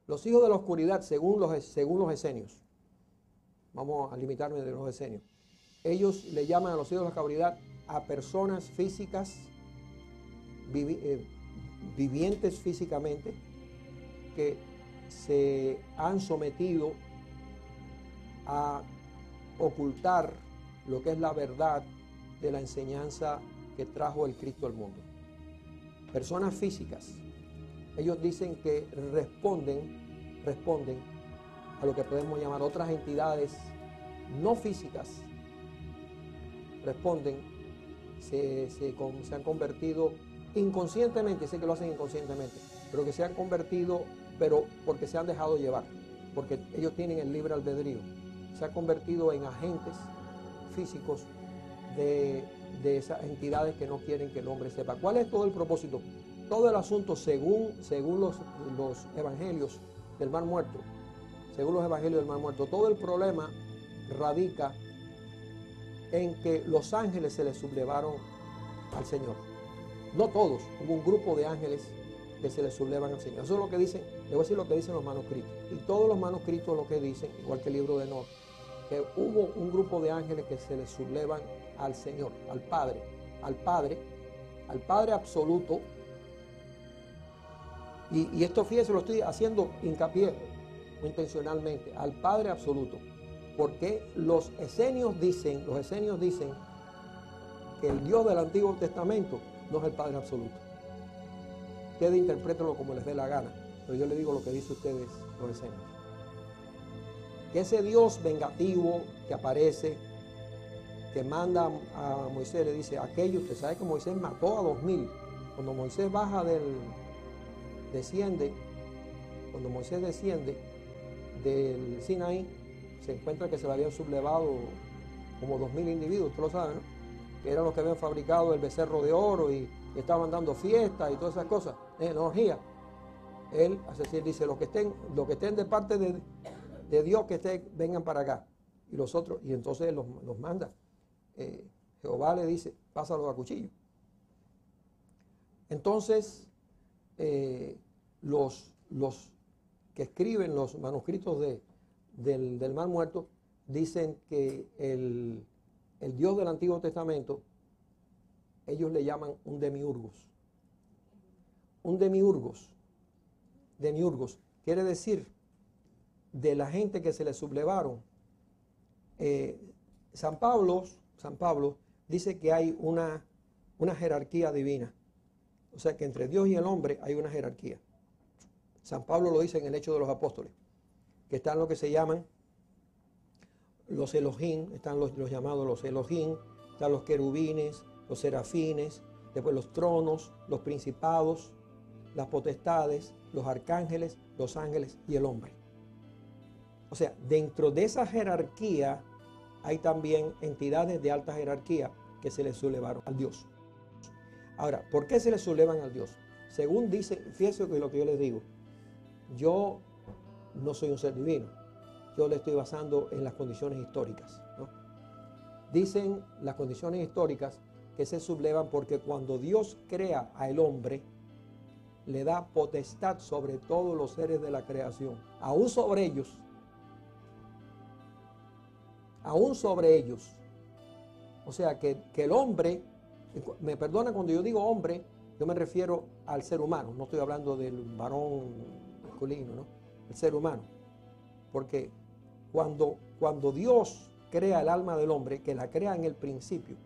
Los hijos de la oscuridad, según los esenios, vamos a limitarme de los esenios, ellos le llaman a los hijos de la oscuridad a personas físicas, vivientes físicamente, que se han sometido a ocultar lo que es la verdad de la enseñanza que trajo el Cristo al mundo. Personas físicas, ellos dicen que responden a lo que podemos llamar otras entidades no físicas, responden, se han convertido inconscientemente, sé que lo hacen inconscientemente, pero que se han convertido, pero porque se han dejado llevar, porque ellos tienen el libre albedrío, se han convertido en agentes físicos de esas entidades que no quieren que el hombre sepa. ¿Cuál es todo el propósito? Todo el asunto, según los evangelios del Mar Muerto, todo el problema radica en que los ángeles se les sublevaron al Señor. No todos, hubo un grupo de ángeles que se les sublevan al Señor. Eso es lo que dicen, le voy a decir lo que dicen los manuscritos. Y todos los manuscritos lo que dicen, igual que el libro de Enoc, que hubo un grupo de ángeles que se les sublevan al Señor, al Padre absoluto. Y esto, fíjese, lo estoy haciendo hincapié intencionalmente, al Padre absoluto, porque los esenios dicen que el Dios del Antiguo Testamento no es el Padre absoluto. Ustedes interprétenlo como les dé la gana, pero yo le digo lo que dice ustedes, los esenios. Que ese Dios vengativo que aparece, que manda a Moisés, le dice, aquello, usted sabe que Moisés mató a 2000. Cuando Moisés desciende del Sinaí, se encuentra que se le habían sublevado como 2000 individuos, usted lo sabe, ¿no? Que eran los que habían fabricado el becerro de oro y estaban dando fiestas y todas esas cosas, en orgía. Él, es decir, dice, los que estén de parte de Dios, que vengan para acá. Y los otros, y entonces los manda. Jehová le dice, pásalo a cuchillo. Entonces, los que escriben los manuscritos del Mar Muerto dicen que el Dios del Antiguo Testamento, ellos le llaman un demiurgos. Un demiurgos quiere decir de la gente que se le sublevaron. San Pablo dice que hay una jerarquía divina. O sea que entre Dios y el hombre hay una jerarquía. San Pablo lo dice en el Hecho de los Apóstoles, que están lo que se llaman los Elohim, están los llamados los Elohim, están los querubines, los serafines, después los tronos, los principados, las potestades, los arcángeles, los ángeles y el hombre. O sea, dentro de esa jerarquía hay también entidades de alta jerarquía que se les sublevaron al Dios. Ahora, ¿por qué se les sublevan al Dios? Según dice, fíjense lo que yo les digo, yo no soy un ser divino, yo le estoy basando en las condiciones históricas, ¿no? Dicen las condiciones históricas que se sublevan porque cuando Dios crea al hombre, le da potestad sobre todos los seres de la creación, aún sobre ellos. O sea que el hombre, me perdona cuando yo digo hombre, yo me refiero al ser humano, no estoy hablando del varón masculino, ¿no? El ser humano. Porque cuando Dios crea el alma del hombre, que la crea en el principio,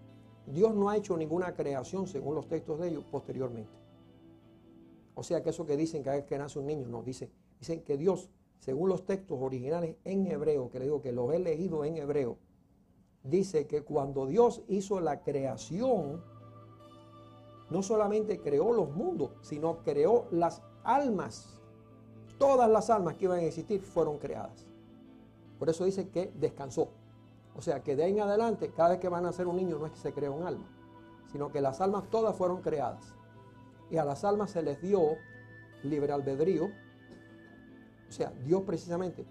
Dios no ha hecho ninguna creación, según los textos de ellos, posteriormente. O sea que eso que dicen que es que nace un niño, no, dicen que Dios, según los textos originales en hebreo, que le digo que los he leído en hebreo, dice que cuando Dios hizo la creación, no solamente creó los mundos, sino creó las almas. Todas las almas que iban a existir fueron creadas. Por eso dice que descansó. O sea que de ahí en adelante, cada vez que van a nacer un niño, no es que se crea un alma, sino que las almas todas fueron creadas. Y a las almas se les dio libre albedrío. O sea, Dios precisamente,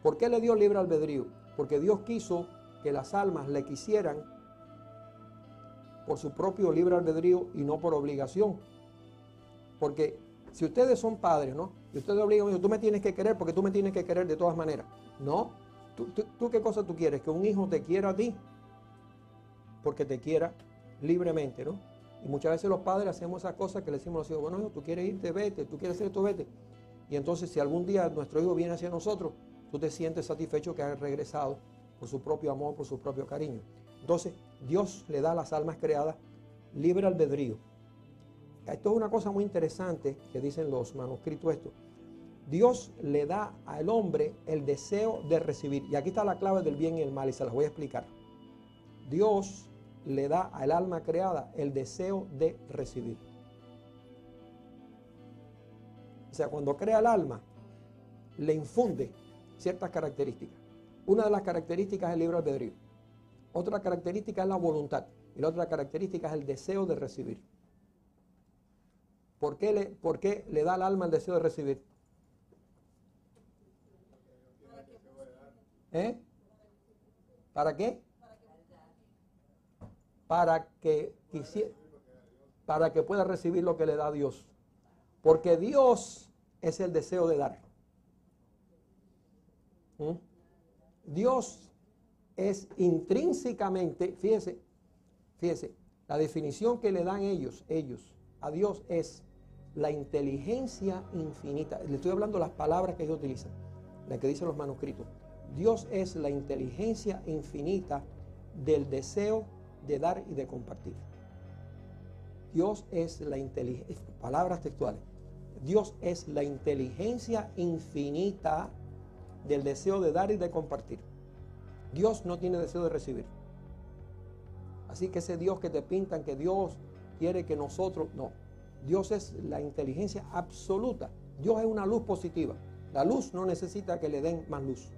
¿por qué le dio libre albedrío? Porque Dios quiso que las almas le quisieran por su propio libre albedrío y no por obligación. Porque Si ustedes son padres, ¿no? Y ustedes obligan, tú me tienes que querer porque tú me tienes que querer de todas maneras. No. ¿Tú qué cosa tú quieres? Que un hijo te quiera a ti porque te quiera libremente, ¿no? Y muchas veces los padres hacemos esas cosas que le decimos a los hijos, bueno, hijo, tú quieres irte, vete, tú quieres hacer esto, vete. Y entonces si algún día nuestro hijo viene hacia nosotros, tú te sientes satisfecho que ha regresado por su propio amor, por su propio cariño. Entonces, Dios le da a las almas creadas libre albedrío. Esto es una cosa muy interesante que dicen los manuscritos esto. Dios le da al hombre el deseo de recibir. Y aquí está la clave del bien y el mal y se las voy a explicar. Dios le da al alma creada el deseo de recibir. O sea, cuando crea el alma, le infunde ciertas características. Una de las características es el libre albedrío. Otra característica es la voluntad. Y la otra característica es el deseo de recibir. ¿Por qué le da al alma el deseo de recibir? ¿Para qué? Para que pueda recibir lo que le da a Dios. Porque Dios es el deseo de dar. Dios es intrínsecamente, fíjese, la definición que le dan ellos a Dios es la inteligencia infinita. Le estoy hablando de las palabras que ellos utilizan, las que dicen los manuscritos. Dios es la inteligencia infinita del deseo de dar y de compartir. Dios es la inteligencia, palabras textuales. Dios es la inteligencia infinita del deseo de dar y de compartir. Dios no tiene deseo de recibir. Así que ese Dios que te pintan, que Dios quiere que nosotros, no. Dios es la inteligencia absoluta. Dios es una luz positiva. La luz no necesita que le den más luz.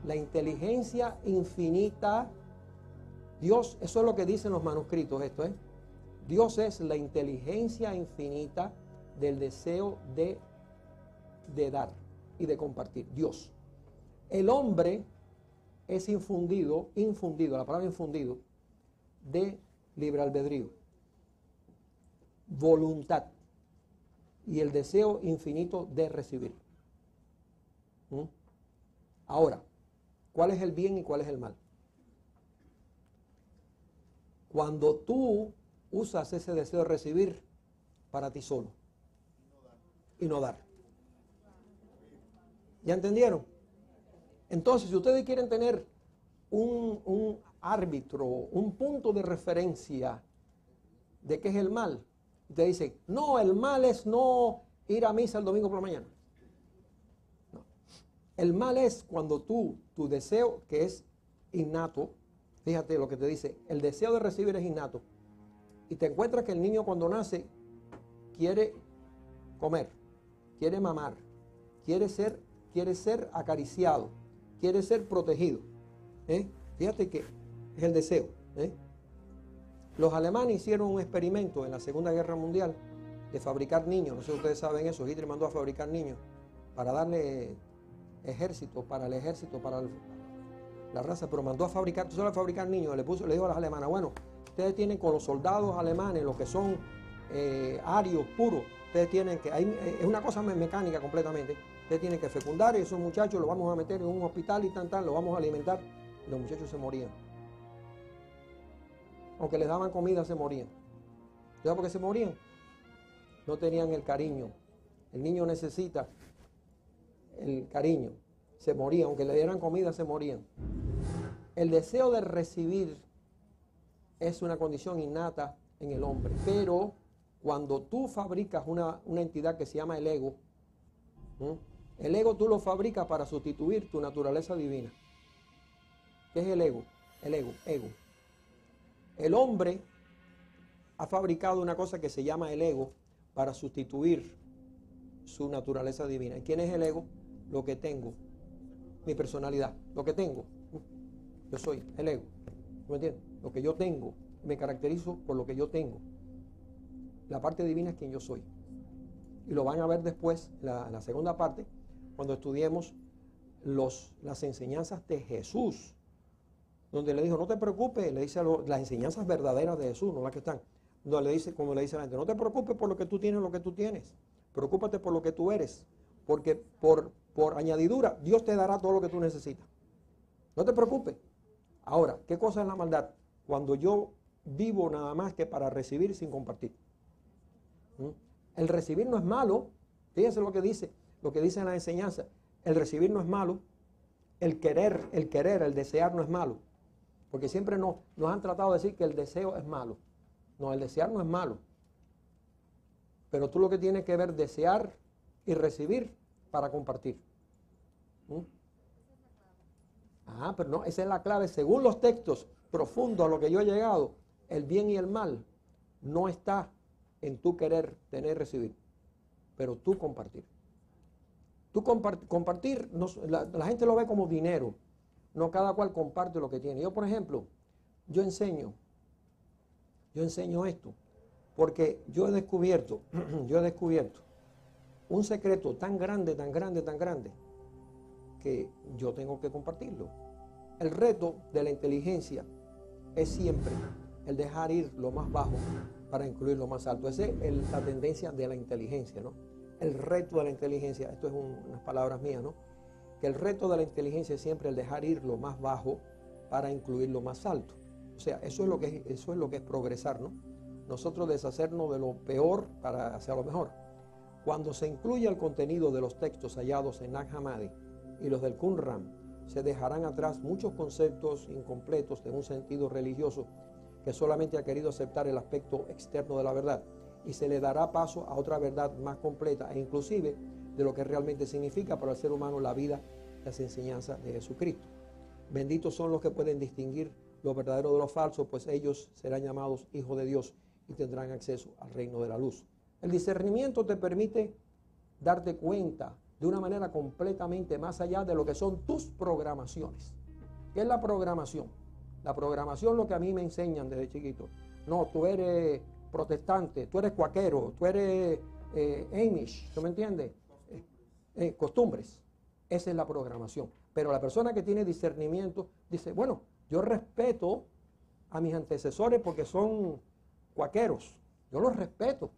La inteligencia infinita, Dios, eso es lo que dicen los manuscritos, esto. Dios es la inteligencia infinita del deseo de dar y de compartir. Dios. El hombre es infundido, la palabra infundido, de libre albedrío, voluntad y el deseo infinito de recibir. Ahora, ¿cuál es el bien y cuál es el mal? Cuando tú usas ese deseo de recibir para ti solo y no dar. ¿Ya entendieron? Entonces, si ustedes quieren tener un árbitro, un punto de referencia de qué es el mal, ustedes dicen, no, el mal es no ir a misa el domingo por la mañana. No. El mal es cuando tu deseo, que es innato, fíjate lo que te dice, el deseo de recibir es innato, y te encuentras que el niño cuando nace quiere comer, quiere mamar, quiere ser acariciado, quiere ser protegido. Fíjate que es el deseo. Los alemanes hicieron un experimento en la Segunda Guerra Mundial de fabricar niños. No sé si ustedes saben eso. Hitler mandó a fabricar niños para darle ejército, para la raza, pero mandó a fabricar, tú sabes fabricar niños, le dijo a las alemanas, bueno, ustedes tienen con los soldados alemanes, los que son arios puros, ustedes tienen que, es una cosa mecánica completamente, ustedes tienen que fecundar y esos muchachos los vamos a meter en un hospital y los vamos a alimentar, y los muchachos se morían. Aunque les daban comida, se morían. ¿Sabes por qué se morían? No tenían el cariño. El niño necesita el cariño. Se morían, aunque le dieran comida, se morían. El deseo de recibir es una condición innata en el hombre, pero cuando tú fabricas una entidad que se llama el ego tú lo fabricas para sustituir tu naturaleza divina. ¿Qué es el ego? El ego. El hombre ha fabricado una cosa que se llama el ego para sustituir su naturaleza divina. ¿Y quién es el ego? Lo que tengo, mi personalidad, lo que tengo. Yo soy el ego. ¿Me entiendes? Lo que yo tengo, me caracterizo por lo que yo tengo. La parte divina es quien yo soy. Y lo van a ver después, la segunda parte, cuando estudiemos las enseñanzas de Jesús, donde le dijo, no te preocupes, le dice las enseñanzas verdaderas de Jesús, no las que están. No, le dice, como le dice la gente, no te preocupes por lo que tú tienes, lo que tú tienes. Preocúpate por lo que tú eres. Porque por añadidura, Dios te dará todo lo que tú necesitas. No te preocupes. Ahora, ¿qué cosa es la maldad? Cuando yo vivo nada más que para recibir sin compartir. El recibir no es malo. Fíjense lo que dice en la enseñanza. El recibir no es malo. El querer, el desear no es malo. Porque siempre nos han tratado de decir que el deseo es malo. No, el desear no es malo. Pero tú lo que tienes que ver, desear y recibir para compartir. Pero no, esa es la clave. Según los textos profundos a lo que yo he llegado, el bien y el mal no está en tú querer tener, recibir, pero tú compartir. Tú compartir, la gente lo ve como dinero. No, cada cual comparte lo que tiene. Yo, por ejemplo, yo enseño esto, porque yo he descubierto un secreto tan grande, que yo tengo que compartirlo. El reto de la inteligencia es siempre el dejar ir lo más bajo para incluir lo más alto. Esa es la tendencia de la inteligencia, ¿no? El reto de la inteligencia, esto es unas palabras mías, ¿no? Que el reto de la inteligencia es siempre el dejar ir lo más bajo para incluir lo más alto. O sea, eso es lo que es progresar, ¿no? Nosotros deshacernos de lo peor para hacer lo mejor. Cuando se incluye el contenido de los textos hallados en Nag Hammadi y los del Qumran, se dejarán atrás muchos conceptos incompletos de un sentido religioso que solamente ha querido aceptar el aspecto externo de la verdad, y se le dará paso a otra verdad más completa e inclusive de lo que realmente significa para el ser humano la vida, las enseñanzas de Jesucristo. Benditos son los que pueden distinguir lo verdadero de lo falso, pues ellos serán llamados hijos de Dios y tendrán acceso al reino de la luz. El discernimiento te permite darte cuenta de una manera completamente más allá de lo que son tus programaciones. ¿Qué es la programación? La programación, lo que a mí me enseñan desde chiquito. No, tú eres protestante, tú eres cuaquero, tú eres Amish, ¿tú me entiendes? Costumbres. Esa es la programación. Pero la persona que tiene discernimiento dice, bueno, yo respeto a mis antecesores porque son cuaqueros. Yo los respeto.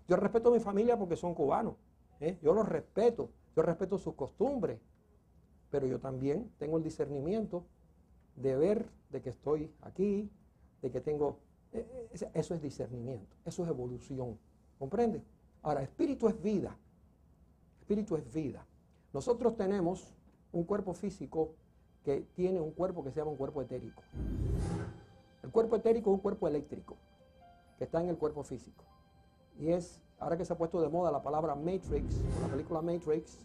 Yo respeto a mi familia porque son cubanos. Yo los respeto. Yo respeto sus costumbres. Pero yo también tengo el discernimiento de ver de que estoy aquí, de que tengo... Eso es discernimiento, eso es evolución. ¿Comprende? Ahora, espíritu es vida. Espíritu es vida. Nosotros tenemos un cuerpo físico que tiene un cuerpo que se llama un cuerpo etérico. El cuerpo etérico es un cuerpo eléctrico que está en el cuerpo físico. Y es, ahora que se ha puesto de moda la palabra Matrix, la película Matrix,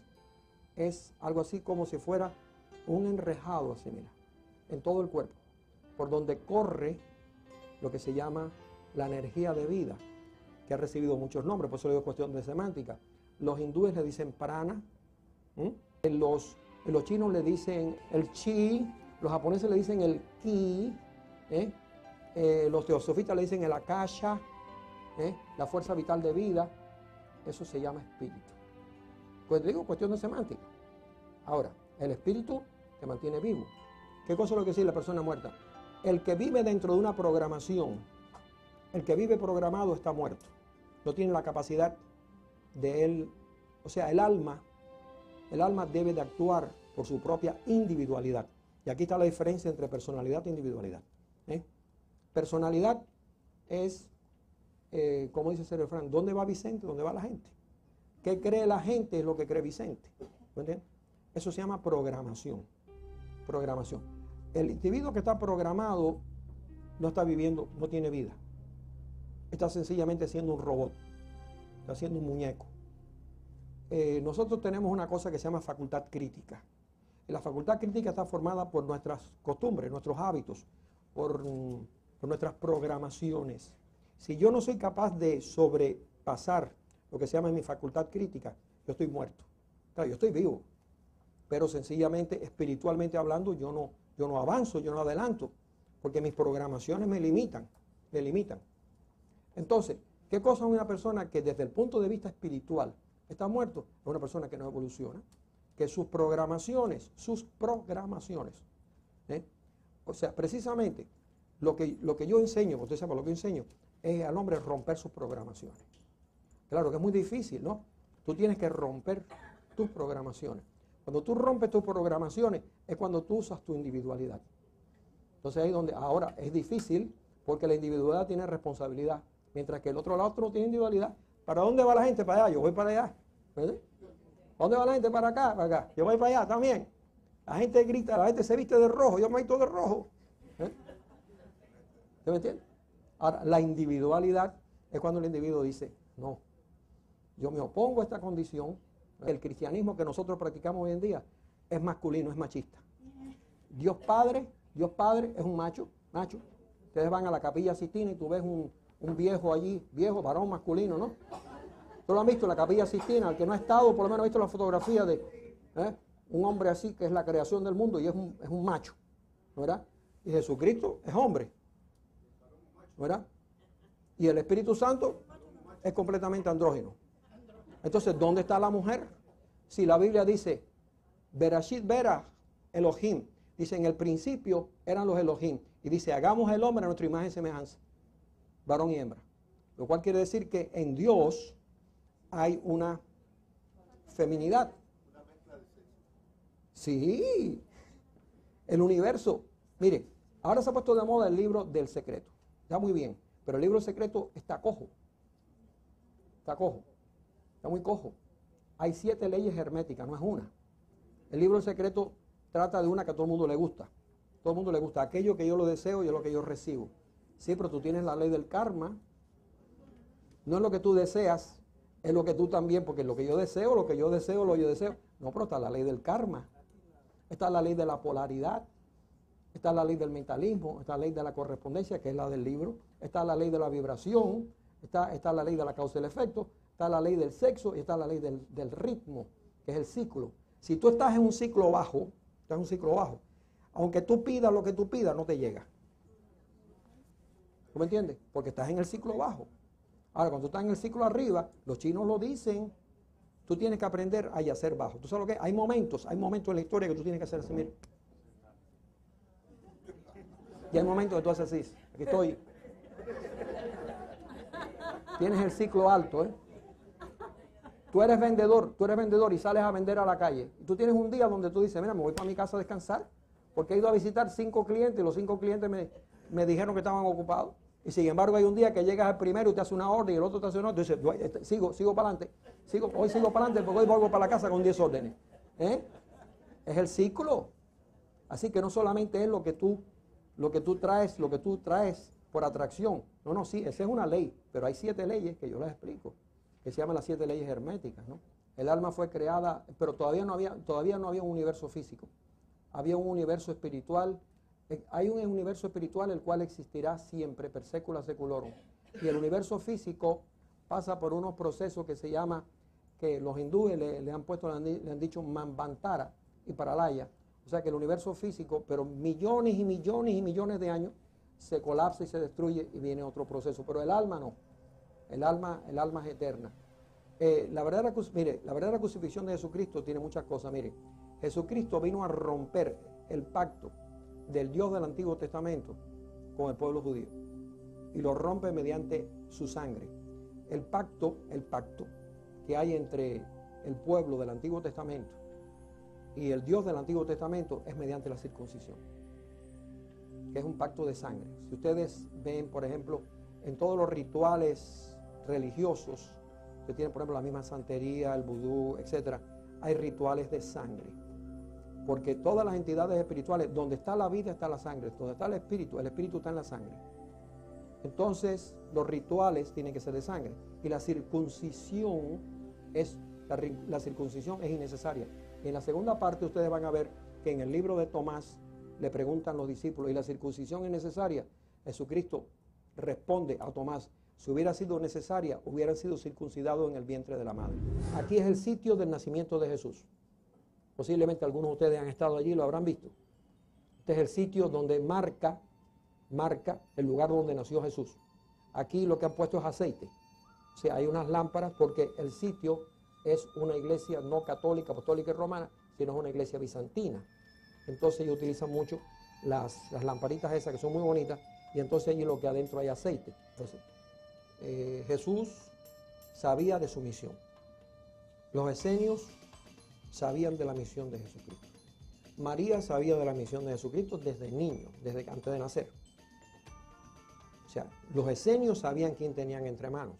es algo así como si fuera un enrejado así, mira, en todo el cuerpo, por donde corre lo que se llama la energía de vida, que ha recibido muchos nombres, por eso le digo cuestión de semántica. Los hindúes le dicen prana, los chinos le dicen el chi, los japoneses le dicen el ki, los teosofistas le dicen el akasha, la fuerza vital de vida. Eso se llama espíritu. Pues digo cuestión de semántica. Ahora, el espíritu te mantiene vivo. ¿Qué cosa es lo que dice la persona muerta? El que vive dentro de una programación, el que vive programado está muerto. No tiene la capacidad de él, o sea, el alma debe de actuar por su propia individualidad. Y aquí está la diferencia entre personalidad e individualidad. Personalidad es, como dice ese refrán, ¿dónde va Vicente? ¿Dónde va la gente? ¿Qué cree la gente es lo que cree Vicente? ¿Entiendes? Eso se llama programación. Programación. El individuo que está programado no está viviendo, no tiene vida. Está sencillamente siendo un robot. Está siendo un muñeco. Nosotros tenemos una cosa que se llama facultad crítica. Y la facultad crítica está formada por nuestras costumbres, nuestros hábitos, por nuestras programaciones. Si yo no soy capaz de sobrepasar lo que se llama mi facultad crítica, yo estoy muerto. Claro, yo estoy vivo, pero sencillamente, espiritualmente hablando, yo no avanzo, yo no adelanto, porque mis programaciones me limitan. Entonces, ¿qué cosa es una persona que desde el punto de vista espiritual está muerto? Es una persona que no evoluciona, que sus programaciones, o sea, precisamente lo que yo enseño, usted sabe lo que yo enseño, es al hombre romper sus programaciones. Claro que es muy difícil, ¿no? Tú tienes que romper tus programaciones. Cuando tú rompes tus programaciones es cuando tú usas tu individualidad. Entonces ahí donde ahora es difícil porque la individualidad tiene responsabilidad, mientras que el otro lado no tiene individualidad. ¿Para dónde va la gente? Para allá, yo voy para allá. ¿Verdad? ¿Dónde va la gente? Para acá, para acá. Yo voy para allá también. La gente grita, la gente se viste de rojo, yo me visto de rojo. ¿Usted me entiende? Ahora, la individualidad es cuando el individuo dice, no, yo me opongo a esta condición. El cristianismo que nosotros practicamos hoy en día es masculino, es machista. Dios Padre es un macho. Ustedes van a la Capilla Sixtina y tú ves un viejo allí, viejo, varón masculino, ¿no? ¿Tú lo han visto en la Capilla Sixtina? El que no ha estado, por lo menos ha visto la fotografía de un hombre así, que es la creación del mundo y es un macho, ¿verdad? Y Jesucristo es hombre, ¿verdad? Y el Espíritu Santo es completamente andrógino. Entonces, ¿dónde está la mujer? Si la Biblia dice, Berashit Berah Elohim, dice, en el principio eran los Elohim, y dice, hagamos el hombre a nuestra imagen y semejanza, varón y hembra. Lo cual quiere decir que en Dios hay una feminidad. Sí, el universo. Mire, ahora se ha puesto de moda el libro del secreto. Está muy bien, pero el libro del secreto está cojo. Está cojo. Está muy cojo. Hay 7 leyes herméticas, no es una. El libro del secreto trata de una que a todo el mundo le gusta. Todo el mundo le gusta. Aquello que yo lo deseo y es lo que yo recibo. Sí, pero tú tienes la ley del karma. No es lo que tú deseas, es lo que tú también, porque lo que yo deseo, lo que yo deseo, lo que yo deseo. No, pero está la ley del karma. Está la ley de la polaridad. Está la ley del mentalismo. Está la ley de la correspondencia, que es la del libro. Está la ley de la vibración. Está la ley de la causa y el efecto. Está la ley del sexo y está la ley del ritmo, que es el ciclo. Si tú estás en un ciclo bajo, aunque tú pidas lo que tú pidas, no te llega. ¿Tú me entiendes? Porque estás en el ciclo bajo. Ahora, cuando tú estás en el ciclo arriba, los chinos lo dicen, tú tienes que aprender a yacer bajo. ¿Tú sabes lo que es? Hay momentos en la historia que tú tienes que hacer así, mira. Y hay momentos que tú haces así. Aquí estoy. Tienes el ciclo alto, ¿eh? Tú eres vendedor y sales a vender a la calle. Y tú tienes un día donde tú dices, mira, me voy para mi casa a descansar, porque he ido a visitar 5 clientes y los 5 clientes me dijeron que estaban ocupados. Y sin embargo hay un día que llegas al primero y te hace una orden y el otro te hace una orden. Tú dices, sigo para adelante. Hoy sigo para adelante porque hoy vuelvo para la casa con 10 órdenes. Es el ciclo. Así que no solamente es lo que tú traes por atracción. No, sí, esa es una ley, pero hay 7 leyes que yo les explico, que se llaman las 7 leyes herméticas, ¿no? El alma fue creada, pero todavía no había un universo físico. Había un universo espiritual. Hay un universo espiritual el cual existirá siempre, per secula seculorum. Y el universo físico pasa por unos procesos que se llama, que los hindúes le han dicho Manvantara y Paralaya. O sea que el universo físico, pero millones y millones y millones de años, se colapsa y se destruye y viene otro proceso. Pero el alma no. El alma es eterna. La verdadera crucifixión de Jesucristo tiene muchas cosas. Mire, Jesucristo vino a romper el pacto del Dios del Antiguo Testamento con el pueblo judío. Y lo rompe mediante su sangre. El pacto que hay entre el pueblo del Antiguo Testamento y el Dios del Antiguo Testamento es mediante la circuncisión, que es un pacto de sangre. Si ustedes ven, por ejemplo, en todos los rituales religiosos, que tienen, por ejemplo, la misma santería, el vudú, etc., hay rituales de sangre. Porque todas las entidades espirituales, donde está la vida está la sangre, donde está el espíritu está en la sangre. Entonces, los rituales tienen que ser de sangre. Y la circuncisión es innecesaria. Y en la segunda parte ustedes van a ver que en el libro de Tomás le preguntan los discípulos, ¿y la circuncisión es necesaria? Jesucristo responde a Tomás, si hubiera sido necesaria, hubieran sido circuncidados en el vientre de la madre. Aquí es el sitio del nacimiento de Jesús. Posiblemente algunos de ustedes han estado allí y lo habrán visto. Este es el sitio donde marca el lugar donde nació Jesús. Aquí lo que han puesto es aceite. O sea, hay unas lámparas porque el sitio es una iglesia no católica, apostólica y romana, sino es una iglesia bizantina. Entonces ellos utilizan mucho las lamparitas esas que son muy bonitas y entonces allí lo que adentro hay aceite. Entonces, Jesús sabía de su misión. Los esenios sabían de la misión de Jesucristo. María sabía de la misión de Jesucristo desde niño, desde antes de nacer. O sea, los esenios sabían quién tenían entre manos.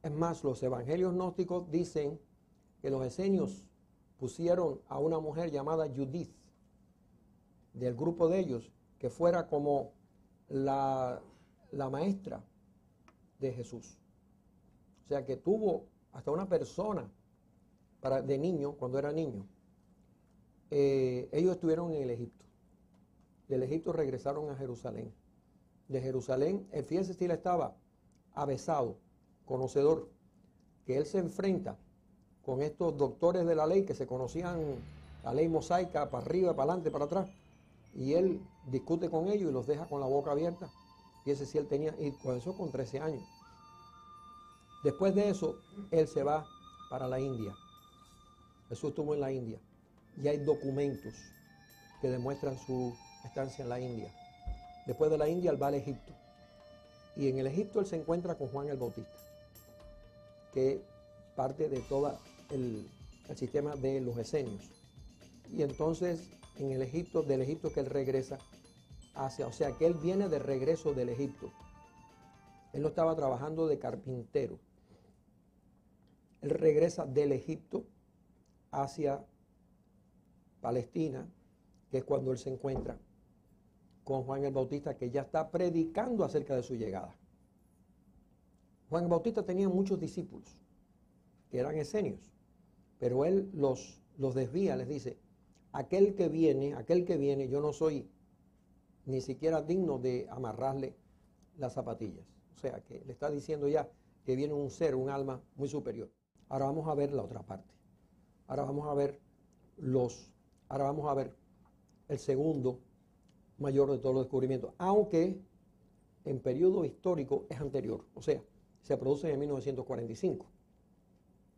Es más, los evangelios gnósticos dicen que los esenios pusieron a una mujer llamada Judith, del grupo de ellos, que fuera como la maestra de Jesús. O sea, que tuvo hasta una persona de niño, cuando era niño. Ellos estuvieron en el Egipto. Del Egipto regresaron a Jerusalén. De Jerusalén, fíjense si él estaba avesado, conocedor, que él se enfrenta con estos doctores de la ley que se conocían la ley mosaica para arriba, para adelante, para atrás, y él discute con ellos y los deja con la boca abierta. Fíjense si él tenía, y comenzó con 13 años. Después de eso, él se va para la India. Jesús estuvo en la India. Y hay documentos que demuestran su estancia en la India. Después de la India, él va al Egipto. Y en el Egipto él se encuentra con Juan el Bautista, que parte de todo el sistema de los esenios. Y entonces, en el Egipto, del Egipto que él regresa o sea, que él viene de regreso del Egipto. Él no estaba trabajando de carpintero. Él regresa del Egipto hacia Palestina, que es cuando él se encuentra con Juan el Bautista, que ya está predicando acerca de su llegada. Juan el Bautista tenía muchos discípulos que eran esenios, pero él los desvía, les dice, aquel que viene, yo no soy ni siquiera digno de amarrarle las zapatillas. O sea, que le está diciendo ya que viene un ser, un alma muy superior. Ahora vamos a ver la otra parte. Ahora vamos a ver el segundo mayor de todos los descubrimientos, aunque en periodo histórico es anterior, o sea, se produce en 1945.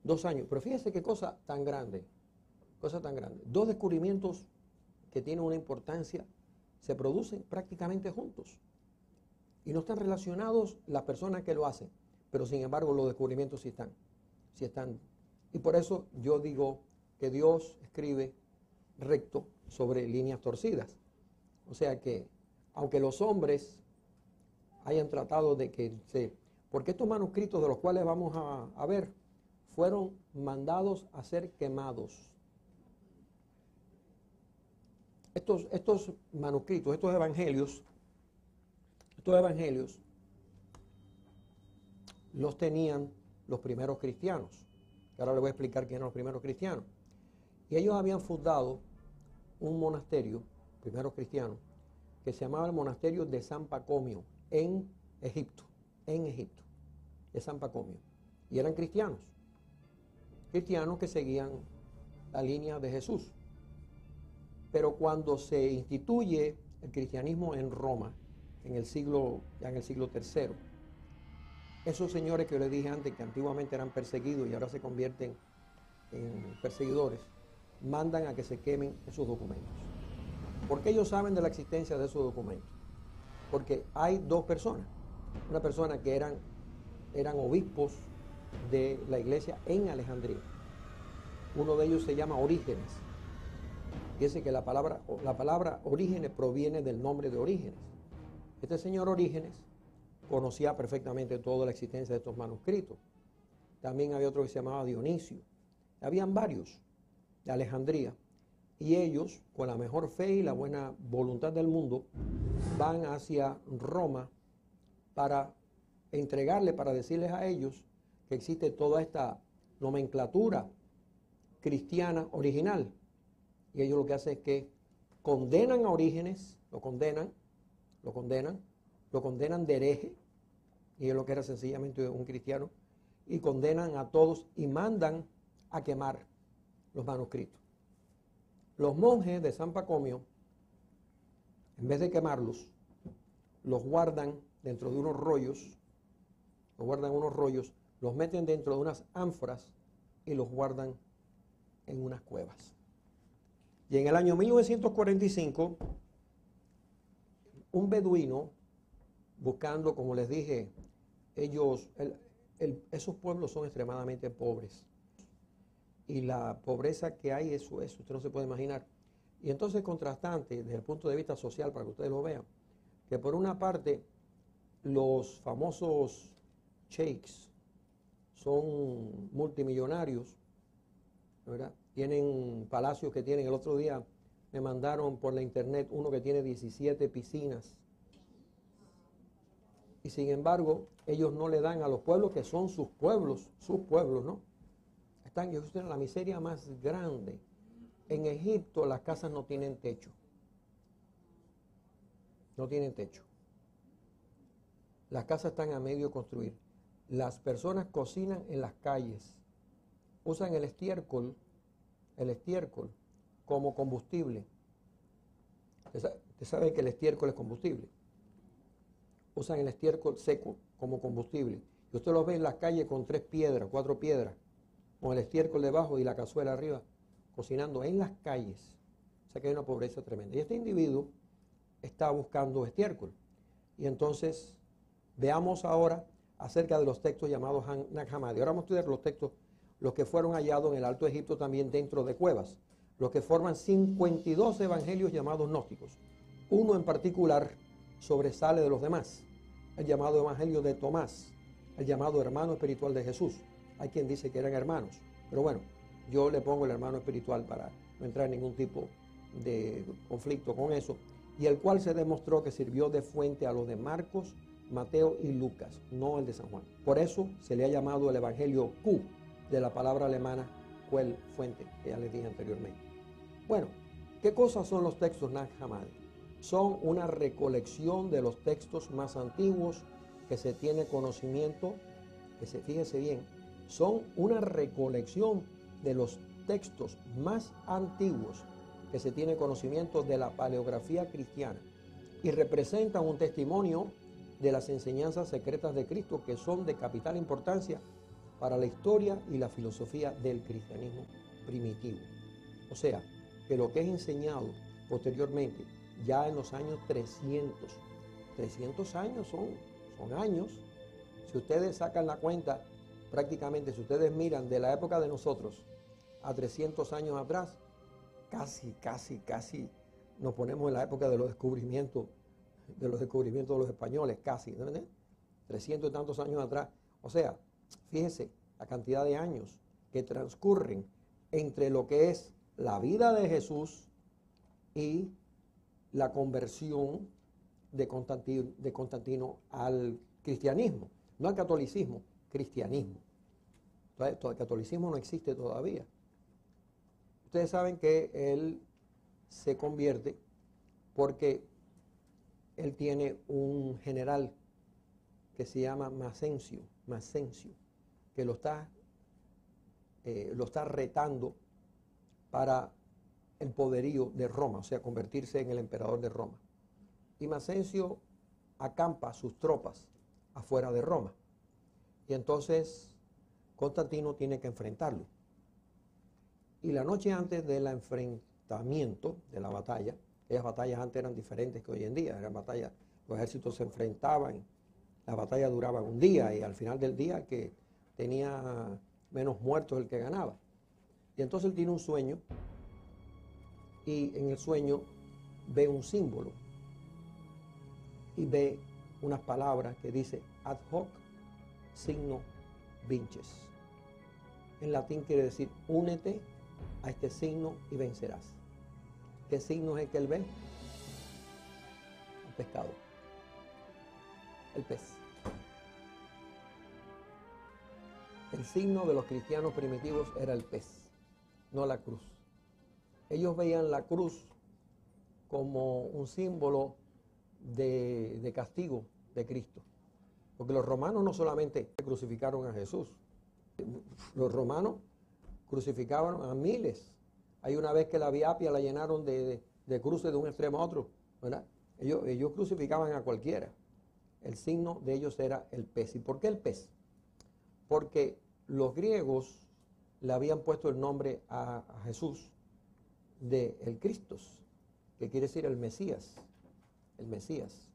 2 años, pero fíjese qué cosa tan grande. 2 descubrimientos que tienen una importancia se producen prácticamente juntos. Y no están relacionados las personas que lo hacen, pero sin embargo los descubrimientos sí están. Y por eso yo digo que Dios escribe recto sobre líneas torcidas. O sea que, aunque los hombres hayan tratado de porque estos manuscritos de los cuales vamos a ver, fueron mandados a ser quemados. Estos manuscritos, estos evangelios, los tenían los primeros cristianos, que ahora les voy a explicar quiénes eran los primeros cristianos. Y ellos habían fundado un monasterio, primeros cristianos, que se llamaba el monasterio de San Pacomio, en Egipto, de San Pacomio. Y eran cristianos que seguían la línea de Jesús. Pero cuando se instituye el cristianismo en Roma, ya en el siglo III, esos señores que yo les dije antes, que antiguamente eran perseguidos y ahora se convierten en perseguidores, mandan a que se quemen esos documentos. ¿Por qué ellos saben de la existencia de esos documentos? Porque hay 2 personas. Una persona que eran obispos de la iglesia en Alejandría. Uno de ellos se llama Orígenes. Fíjense que la palabra Orígenes proviene del nombre de Orígenes. Este señor Orígenes conocía perfectamente toda la existencia de estos manuscritos. También había otro que se llamaba Dionisio. Habían varios de Alejandría. Y ellos, con la mejor fe y la buena voluntad del mundo, van hacia Roma para decirles a ellos que existe toda esta nomenclatura cristiana original. Y ellos lo que hacen es que condenan a Orígenes, lo condenan de hereje, y él lo que era sencillamente un cristiano, y condenan a todos y mandan a quemar los manuscritos. Los monjes de San Pacomio, en vez de quemarlos, los guardan dentro de unos rollos, los meten dentro de unas ánforas y los guardan en unas cuevas. Y en el año 1945, un beduino, buscando, como les dije, esos pueblos son extremadamente pobres. Y la pobreza que hay, eso usted no se puede imaginar. Y entonces contrastante, desde el punto de vista social, para que ustedes lo vean, que por una parte los famosos sheiks son multimillonarios, ¿verdad? Tienen palacios que tienen, el otro día me mandaron por la internet uno que tiene 17 piscinas. Y sin embargo, ellos no le dan a los pueblos que son sus pueblos, ¿no? Ellos tienen la miseria más grande. En Egipto las casas no tienen techo. No tienen techo. Las casas están a medio de construir. Las personas cocinan en las calles. Usan el estiércol como combustible. Usted sabe que el estiércol es combustible. Usan el estiércol seco como combustible. Y usted lo ve en las calles con 3 piedras, 4 piedras, con el estiércol debajo y la cazuela arriba, cocinando en las calles. O sea que hay una pobreza tremenda. Y este individuo está buscando estiércol. Y entonces, veamos ahora acerca de los textos llamados Nag Hammadi. Ahora vamos a estudiar los textos, los que fueron hallados en el Alto Egipto también dentro de cuevas, los que forman 52 evangelios llamados gnósticos. Uno en particular sobresale de los demás, el llamado Evangelio de Tomás, el llamado hermano espiritual de Jesús. Hay quien dice que eran hermanos, pero bueno, yo le pongo el hermano espiritual para no entrar en ningún tipo de conflicto con eso, y el cual se demostró que sirvió de fuente a los de Marcos, Mateo y Lucas, no el de San Juan. Por eso se le ha llamado el Evangelio Q, de la palabra alemana Quell, fuente, que ya les dije anteriormente. Bueno, ¿qué cosas son los textos Nag Hammadi? Son una recolección de los textos más antiguos que se tiene conocimiento, fíjese bien, son una recolección de los textos más antiguos que se tiene conocimiento de la paleografía cristiana y representan un testimonio de las enseñanzas secretas de Cristo que son de capital importancia para la historia y la filosofía del cristianismo primitivo. O sea, que lo que es enseñado posteriormente, ya en los años 300 años son años. Si ustedes sacan la cuenta, prácticamente si ustedes miran de la época de nosotros a 300 años atrás, casi nos ponemos en la época de los descubrimientos de los españoles, casi, ¿no? 300 y tantos años atrás. O sea, fíjese la cantidad de años que transcurren entre lo que es la vida de Jesús y la conversión de Constantino al cristianismo, no al catolicismo, cristianismo. Entonces, el catolicismo no existe todavía. Ustedes saben que él se convierte porque él tiene un general que se llama Masencio, que lo está retando para el poderío de Roma, o sea, convertirse en el emperador de Roma. Y Masencio acampa sus tropas afuera de Roma. Y entonces Constantino tiene que enfrentarlo. Y la noche antes del enfrentamiento, de la batalla, aquellas batallas antes eran diferentes que hoy en día, eran batallas, los ejércitos se enfrentaban, la batalla duraba un día y al final del día el que tenía menos muertos el que ganaba. Y entonces él tiene un sueño y en el sueño ve un símbolo y ve unas palabras que dice ad hoc signo vinces. En latín quiere decir únete a este signo y vencerás. ¿Qué signo es el que él ve? El pescado, el pez. El signo de los cristianos primitivos era el pez, no la cruz. Ellos veían la cruz como un símbolo de castigo de Cristo. Porque los romanos no solamente crucificaron a Jesús, los romanos crucificaban a miles. Hay una vez que la Vía Apia la llenaron de cruces de un extremo a otro, ¿verdad? Ellos crucificaban a cualquiera. El signo de ellos era el pez. ¿Y por qué el pez? Porque los griegos le habían puesto el nombre a Jesús de el Cristos, que quiere decir el Mesías. El Mesías.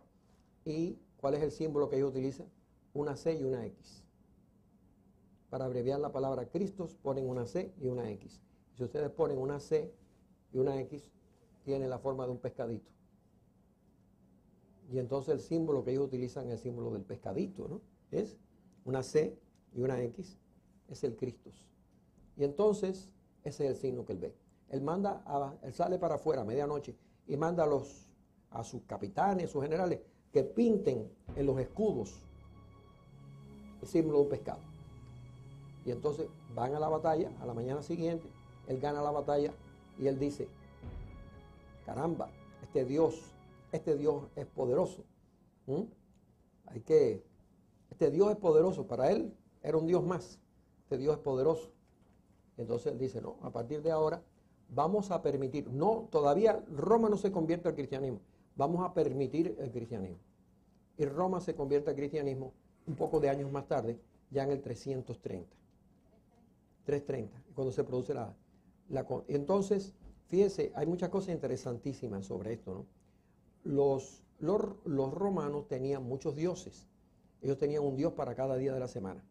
¿Y cuál es el símbolo que ellos utilizan? una C y una X. Para abreviar la palabra Cristos ponen una C y una X. Si ustedes ponen una C y una X, tiene la forma de un pescadito. Y entonces el símbolo que ellos utilizan es el símbolo del pescadito, ¿no? Es una C y una X, es el Cristos. Y entonces ese es el signo que él ve. Él sale para afuera a medianoche y manda a sus capitanes, a sus generales, que pinten en los escudos el símbolo de un pescado. Y entonces van a la batalla, a la mañana siguiente, él gana la batalla y él dice, caramba, este Dios es poderoso. Este Dios es poderoso. Para él era un Dios más. Este Dios es poderoso. Entonces él dice, no, a partir de ahora vamos a permitir, no, todavía Roma no se convierte al cristianismo, vamos a permitir el cristianismo. Y Roma se convierte al cristianismo un poco de años más tarde, ya en el 330, cuando se produce entonces, fíjese, hay muchas cosas interesantísimas sobre esto, ¿no? Los romanos tenían muchos dioses. Ellos tenían un dios para cada día de la semana.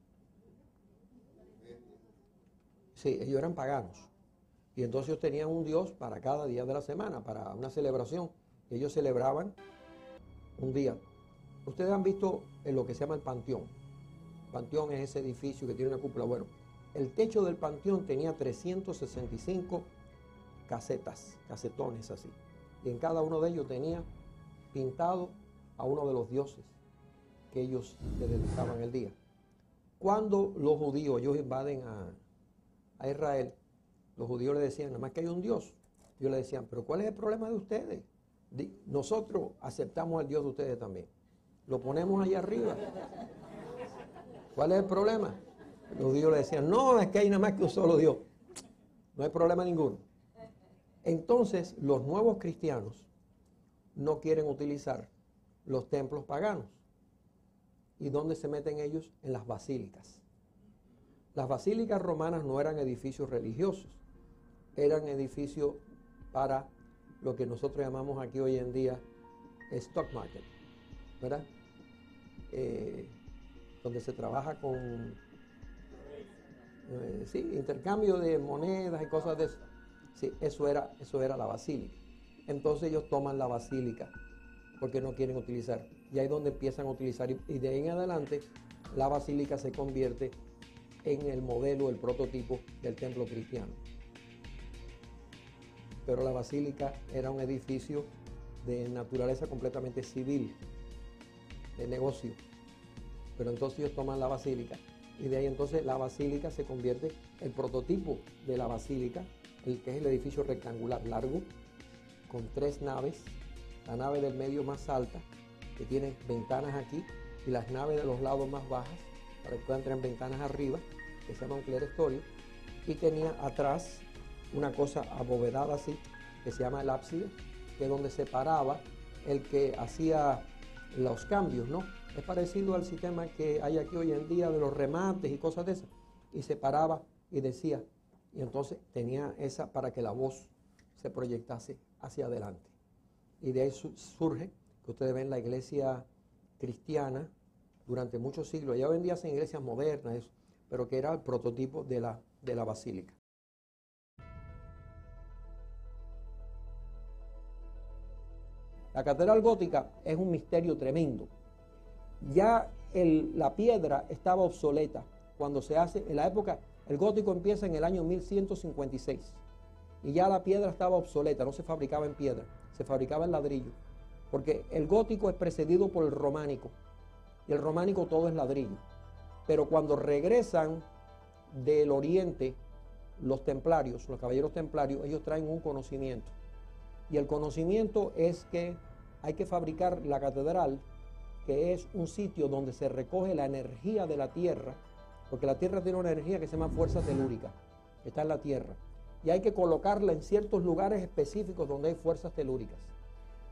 Sí, ellos eran paganos. Y entonces ellos tenían un dios para cada día de la semana, para una celebración. Ellos celebraban un día. Ustedes han visto en lo que se llama el Panteón. El Panteón es ese edificio que tiene una cúpula. Bueno, el techo del Panteón tenía 365 casetones así. Y en cada uno de ellos tenía pintado a uno de los dioses que ellos le dedicaban el día. Cuando los judíos, ellos invaden a Israel, los judíos le decían, nada más que hay un Dios. Ellos le decían, pero ¿cuál es el problema de ustedes? Nosotros aceptamos al Dios de ustedes también. Lo ponemos allá arriba. ¿Cuál es el problema? Los judíos le decían, no, es que hay nada más que un solo Dios. No hay problema ninguno. Entonces, los nuevos cristianos no quieren utilizar los templos paganos. ¿Y dónde se meten ellos? En las basílicas. Las basílicas romanas no eran edificios religiosos, eran edificios para lo que nosotros llamamos aquí hoy en día stock market, ¿verdad? Donde se trabaja con intercambio de monedas y cosas de eso. Sí, eso era la basílica. Entonces ellos toman la basílica porque no quieren utilizar. Y ahí es donde empiezan a utilizar. Y de ahí en adelante la basílica se convierte en el modelo, el prototipo del templo cristiano. Pero la basílica era un edificio de naturaleza completamente civil, de negocio. Pero entonces ellos toman la basílica y de ahí entonces la basílica se convierte en el prototipo de la basílica, el que es el edificio rectangular largo, con 3 naves, la nave del medio más alta, que tiene ventanas aquí, y las naves de los lados más bajas, para que puedan tener ventanas arriba, que se llama un clerestorio, y tenía atrás una cosa abovedada así, que se llama el ábside, que es donde se paraba el que hacía los cambios, ¿no? Es parecido al sistema que hay aquí hoy en día de los remates y cosas de esas, y se paraba y decía, y entonces tenía esa para que la voz se proyectase hacia adelante. Y de ahí surge, que ustedes ven la iglesia cristiana durante muchos siglos, ya hoy en día hacen iglesias modernas, eso, pero que era el prototipo de la basílica. La catedral gótica es un misterio tremendo. Ya la piedra estaba obsoleta cuando se hace, en la época, el gótico empieza en el año 1156 y ya la piedra estaba obsoleta, no se fabricaba en piedra, se fabricaba en ladrillo, porque el gótico es precedido por el románico y el románico todo es ladrillo. Pero cuando regresan del oriente los templarios, los caballeros templarios, ellos traen un conocimiento. Y el conocimiento es que hay que fabricar la catedral, que es un sitio donde se recoge la energía de la tierra, porque la tierra tiene una energía que se llama fuerza telúrica, que está en la tierra. Y hay que colocarla en ciertos lugares específicos donde hay fuerzas telúricas.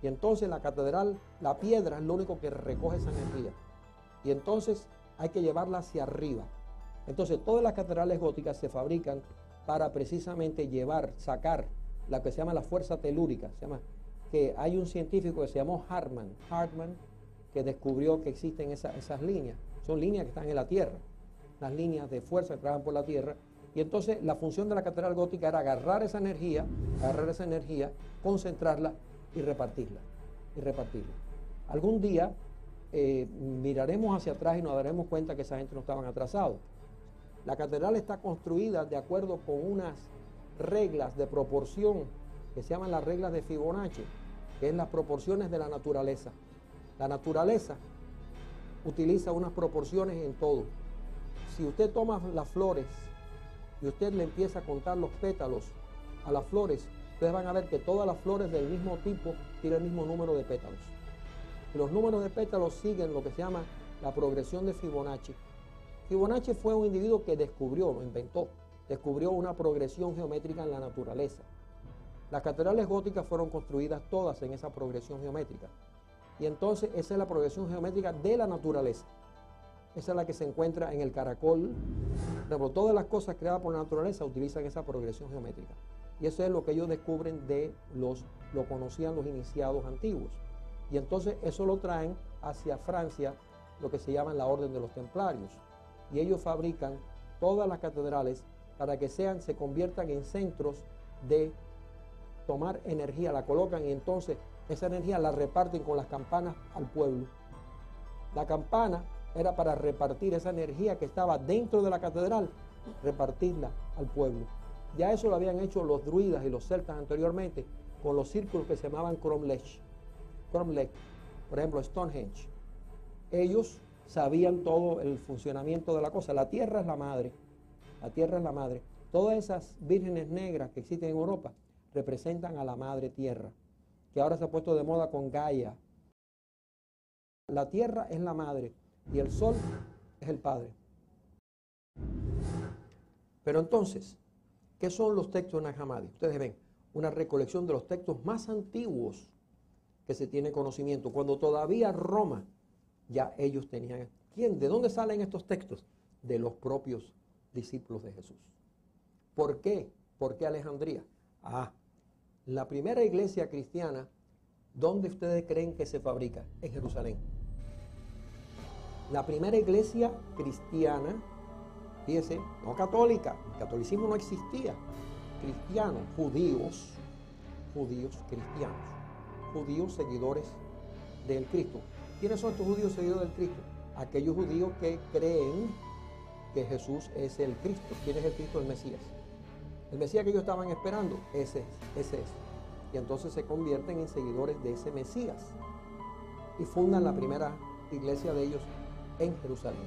Y entonces la catedral, la piedra es lo único que recoge esa energía. Y entonces hay que llevarla hacia arriba. Entonces todas las catedrales góticas se fabrican para precisamente sacar la que se llama la fuerza telúrica. Que hay un científico que se llamó Hartmann, que descubrió que existen esas líneas. son líneas que están en la tierra, las líneas de fuerza que trabajan por la tierra. Y entonces la función de la catedral gótica era agarrar esa energía, concentrarla y repartirla. Algún día miraremos hacia atrás y nos daremos cuenta que esa gente no estaban atrasados. La catedral está construida de acuerdo con unas reglas de proporción que se llaman las reglas de Fibonacci, que es las proporciones de la naturaleza. La naturaleza utiliza unas proporciones en todo. Si usted toma las flores y usted le empieza a contar los pétalos a las flores, ustedes van a ver que todas las flores del mismo tipo tienen el mismo número de pétalos. Y los números de pétalos siguen lo que se llama la progresión de Fibonacci. Fibonacci fue un individuo que descubrió una progresión geométrica en la naturaleza. Las catedrales góticas fueron construidas todas en esa progresión geométrica. Y entonces esa es la progresión geométrica de la naturaleza. Esa es la que se encuentra en el caracol. Pero todas las cosas creadas por la naturaleza utilizan esa progresión geométrica. Y eso es lo que ellos descubren lo conocían los iniciados antiguos. Y entonces eso lo traen hacia Francia, lo que se llama la Orden de los Templarios. Y ellos fabrican todas las catedrales para que se conviertan en centros de tomar energía, la colocan y entonces esa energía la reparten con las campanas al pueblo. La campana era para repartir esa energía que estaba dentro de la catedral, repartirla al pueblo. Ya eso lo habían hecho los druidas y los celtas anteriormente con los círculos que se llamaban cromlech, por ejemplo Stonehenge. Ellos sabían todo el funcionamiento de la cosa. La tierra es la madre. Todas esas vírgenes negras que existen en Europa representan a la madre tierra, que ahora se ha puesto de moda con Gaia. La tierra es la madre y el sol es el padre. Pero entonces, ¿qué son los textos Nag Hammadi? Ustedes ven, una recolección de los textos más antiguos que se tiene conocimiento. Cuando todavía Roma, ya ellos tenían. ¿De dónde salen estos textos? De los propios discípulos de Jesús. ¿Por qué? ¿Por qué Alejandría? La primera iglesia cristiana, ¿dónde ustedes creen que se fabrica? En Jerusalén. La primera iglesia cristiana, fíjese, no católica, el catolicismo no existía. Cristianos, judíos cristianos, judíos seguidores del Cristo. ¿Quiénes son estos judíos seguidores del Cristo? Aquellos judíos que creen que Jesús es el Cristo. ¿Quién es el Cristo? El Mesías. El Mesías que ellos estaban esperando, ese es. Y entonces se convierten en seguidores de ese Mesías. Y fundan la primera iglesia de ellos en Jerusalén.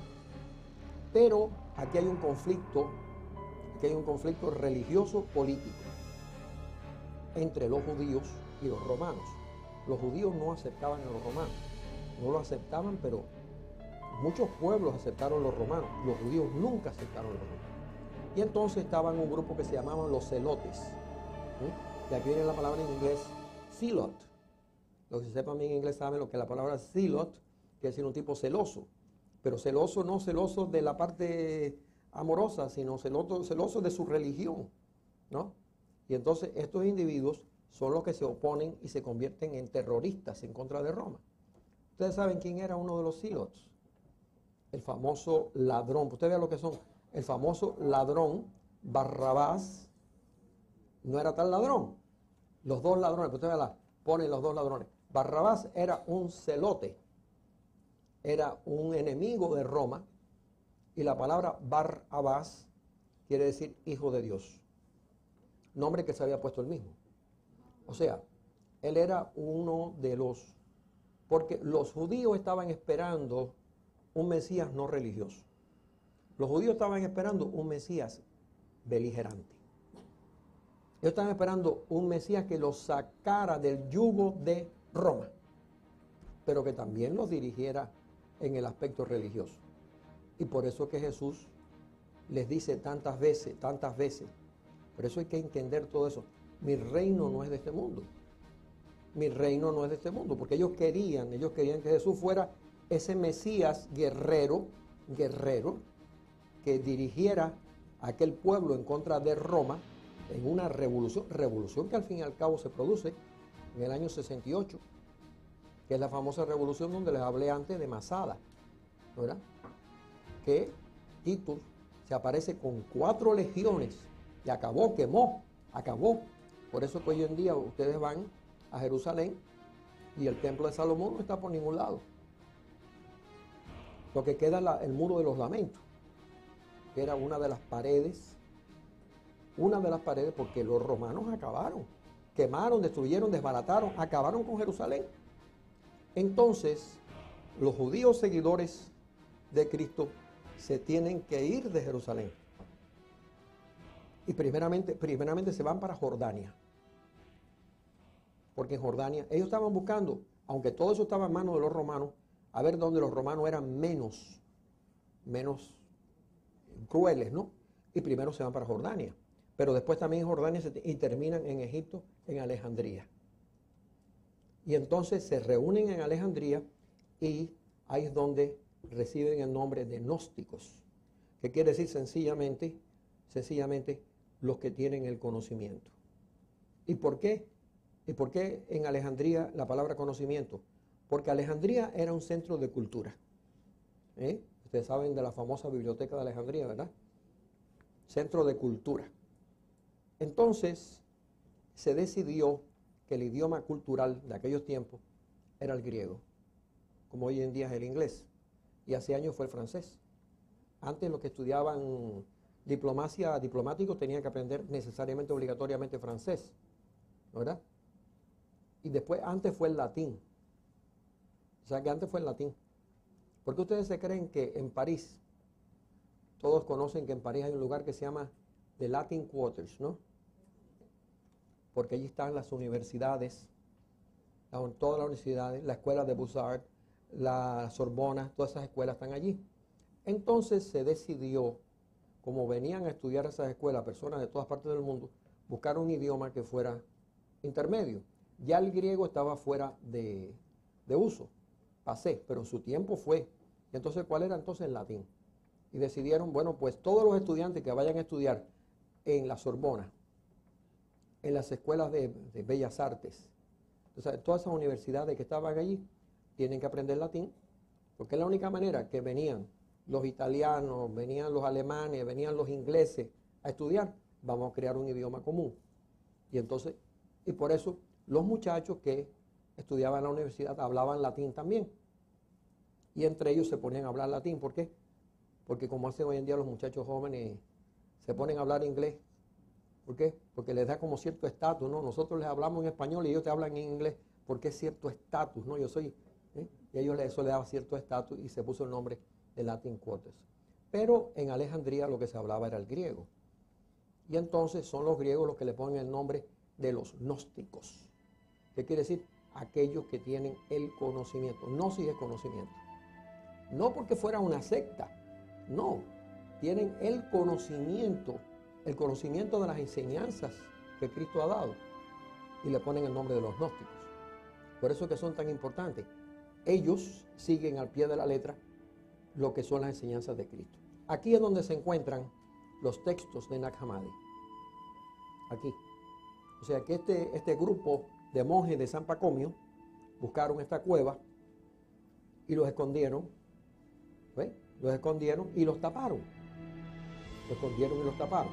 Pero aquí hay un conflicto religioso político entre los judíos y los romanos. Los judíos no aceptaban a los romanos. No lo aceptaban, pero muchos pueblos aceptaron a los romanos. Los judíos nunca aceptaron a los romanos. Y entonces estaban un grupo que se llamaban los celotes. De aquí viene la palabra en inglés zealot. Los que sepan bien inglés saben lo que la palabra zealot quiere decir un tipo celoso. Pero celoso no celoso de la parte amorosa, sino celoso de su religión, ¿no? Y entonces estos individuos son los que se oponen y se convierten en terroristas en contra de Roma. Ustedes saben quién era uno de los zealots. El famoso ladrón. Ustedes vean lo que son. El famoso ladrón Barrabás no era tal ladrón. Los dos ladrones, ustedes ponen los dos ladrones. Barrabás era un celote. Era un enemigo de Roma. Y la palabra Barrabás quiere decir hijo de Dios. Nombre que se había puesto él mismo. O sea, él era uno de los... Porque los judíos estaban esperando un Mesías no religioso. Los judíos estaban esperando un Mesías beligerante. Ellos estaban esperando un Mesías que los sacara del yugo de Roma, pero que también los dirigiera en el aspecto religioso. Y por eso que Jesús les dice tantas veces, por eso hay que entender todo eso. Mi reino no es de este mundo. Mi reino no es de este mundo, porque ellos querían que Jesús fuera ese Mesías guerrero, que dirigiera a aquel pueblo en contra de Roma en una revolución que al fin y al cabo se produce en el año 68, que es la famosa revolución donde les hablé antes de Masada, ¿verdad? que Tito se aparece con 4 legiones y acabó, quemó, acabó. Por eso que hoy en día ustedes van a Jerusalén y el templo de Salomón no está por ningún lado. Lo que queda es el muro de los lamentos, que era una de las paredes porque los romanos acabaron, quemaron, destruyeron, desbarataron, acabaron con Jerusalén. Entonces, los judíos seguidores de Cristo se tienen que ir de Jerusalén. Y primeramente se van para Jordania. Porque en Jordania, ellos estaban buscando, aunque todo eso estaba en manos de los romanos, a ver dónde los romanos eran menos crueles, ¿no? Y primero se van para Jordania. Pero después también en Jordania y terminan en Egipto, en Alejandría. Y entonces se reúnen en Alejandría y ahí es donde reciben el nombre de gnósticos, que quiere decir sencillamente los que tienen el conocimiento. ¿Y por qué? ¿Y por qué en Alejandría la palabra conocimiento? Porque Alejandría era un centro de cultura. Ustedes saben de la famosa biblioteca de Alejandría, ¿verdad? Centro de cultura. Entonces se decidió que el idioma cultural de aquellos tiempos era el griego, como hoy en día es el inglés, y hace años fue el francés. Antes los que estudiaban diplomáticos tenían que aprender necesariamente, obligatoriamente francés, ¿verdad? Y después, antes fue el latín. O sea que antes fue el latín. ¿Por qué ustedes se creen que en París, todos conocen que en París hay un lugar que se llama The Latin Quarters, ¿no? Porque allí están las universidades, todas las universidades, la escuela de Beaux-Arts, la Sorbona, todas esas escuelas están allí. Entonces se decidió, como venían a estudiar esas escuelas personas de todas partes del mundo, buscar un idioma que fuera intermedio. Ya el griego estaba fuera de uso, pero su tiempo fue. Entonces, ¿cuál era entonces el latín? Y decidieron, bueno, pues todos los estudiantes que vayan a estudiar en la Sorbona, en las escuelas de Bellas Artes, entonces, todas esas universidades que estaban allí tienen que aprender latín, porque es la única manera que venían los italianos, venían los alemanes, venían los ingleses a estudiar. Vamos a crear un idioma común. Y entonces, y por eso los muchachos que estudiaban en la universidad hablaban latín también. Y entre ellos se ponían a hablar latín. ¿Por qué? Porque como hacen hoy en día los muchachos jóvenes, se ponen a hablar inglés. ¿Por qué? Porque les da como cierto estatus, ¿no? Nosotros les hablamos en español y ellos te hablan en inglés porque es cierto estatus, ¿no? Yo soy, y a ellos eso les daba cierto estatus y se puso el nombre de Latin Quarters. Pero en Alejandría lo que se hablaba era el griego. Y entonces son los griegos los que le ponen el nombre de los gnósticos. ¿Qué quiere decir? Aquellos que tienen el conocimiento. Gnosis es conocimiento. No porque fuera una secta, no. Tienen el conocimiento de las enseñanzas que Cristo ha dado. Y le ponen el nombre de los gnósticos. Por eso es que son tan importantes. Ellos siguen al pie de la letra lo que son las enseñanzas de Cristo. Aquí es donde se encuentran los textos de Nag Hammadi. Aquí. O sea que este grupo de monjes de San Pacomio buscaron esta cueva y los escondieron. ¿Ves? Los escondieron y los taparon. Los escondieron y los taparon.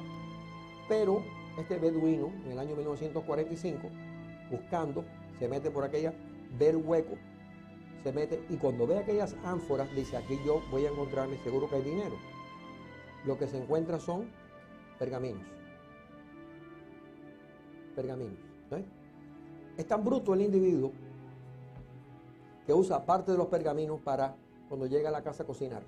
Pero este beduino, en el año 1945, buscando, se mete por aquella, ve el hueco, se mete y cuando ve aquellas ánforas, dice, aquí yo voy a encontrarme, seguro que hay dinero. Lo que se encuentra son pergaminos. Pergaminos. ¿Eh? Es tan bruto el individuo que usa parte de los pergaminos para, cuando llega a la casa, cocinar.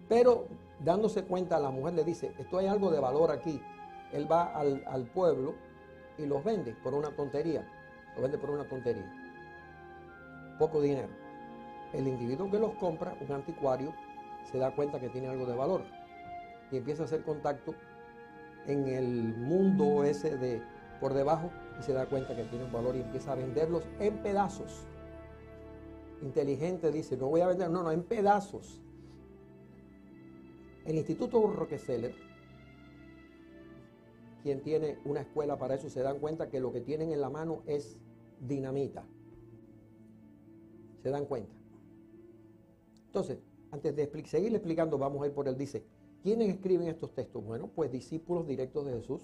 Pero dándose cuenta, la mujer le dice, esto hay algo de valor aquí. Él va al pueblo y los vende por una tontería. Los vende por una tontería. Poco dinero. El individuo que los compra, un anticuario, se da cuenta que tiene algo de valor. Y empieza a hacer contacto en el mundo ese de por debajo y se da cuenta que tiene un valor y empieza a venderlos en pedazos. Inteligente dice, no voy a vender, no, en pedazos. El Instituto Rockefeller, quien tiene una escuela para eso, se dan cuenta que lo que tienen en la mano es dinamita. ¿Se dan cuenta? Entonces, antes de seguir explicando, vamos a ir por él. Dice, ¿quiénes escriben estos textos? Bueno, pues discípulos directos de Jesús.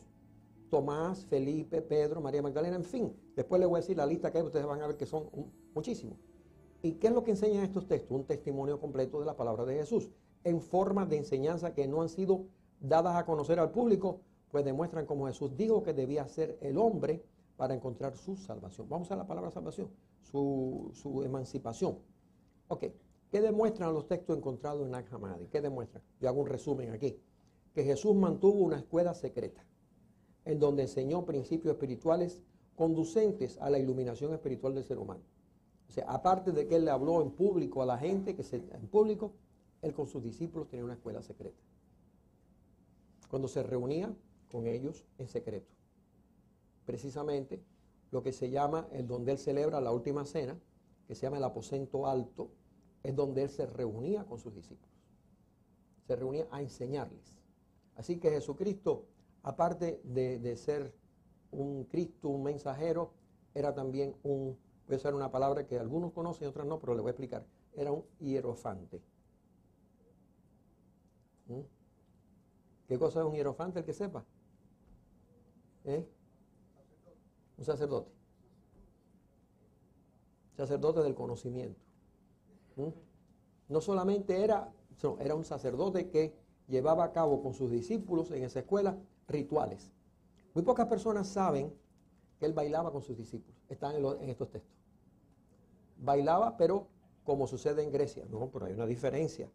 Tomás, Felipe, Pedro, María Magdalena, en fin. Después les voy a decir la lista que hay, ustedes van a ver que son muchísimos. ¿Y qué es lo que enseñan estos textos? Un testimonio completo de la palabra de Jesús, en formas de enseñanza que no han sido dadas a conocer al público, pues demuestran cómo Jesús dijo que debía ser el hombre para encontrar su salvación. Vamos a la palabra salvación, su emancipación. Ok, ¿qué demuestran los textos encontrados en Nag Hammadi? ¿Qué demuestran? Yo hago un resumen aquí. Que Jesús mantuvo una escuela secreta, en donde enseñó principios espirituales conducentes a la iluminación espiritual del ser humano. O sea, aparte de que él le habló en público a la gente, en público, él con sus discípulos tenía una escuela secreta. Cuando se reunía con ellos en secreto. Precisamente lo que se llama, el donde él celebra la última cena, que se llama el aposento alto, es donde él se reunía con sus discípulos. Se reunía a enseñarles. Así que Jesucristo, aparte de ser un Cristo, un mensajero, era también voy a usar una palabra que algunos conocen y otros no, pero le voy a explicar. Era un hierofante. ¿Qué cosa es un hierofante, el que sepa? Un sacerdote. Sacerdote del conocimiento. No solamente era un sacerdote que llevaba a cabo con sus discípulos en esa escuela rituales. Muy pocas personas saben que él bailaba con sus discípulos. Están en estos textos. Bailaba, pero como sucede en Grecia. No, pero hay una diferencia.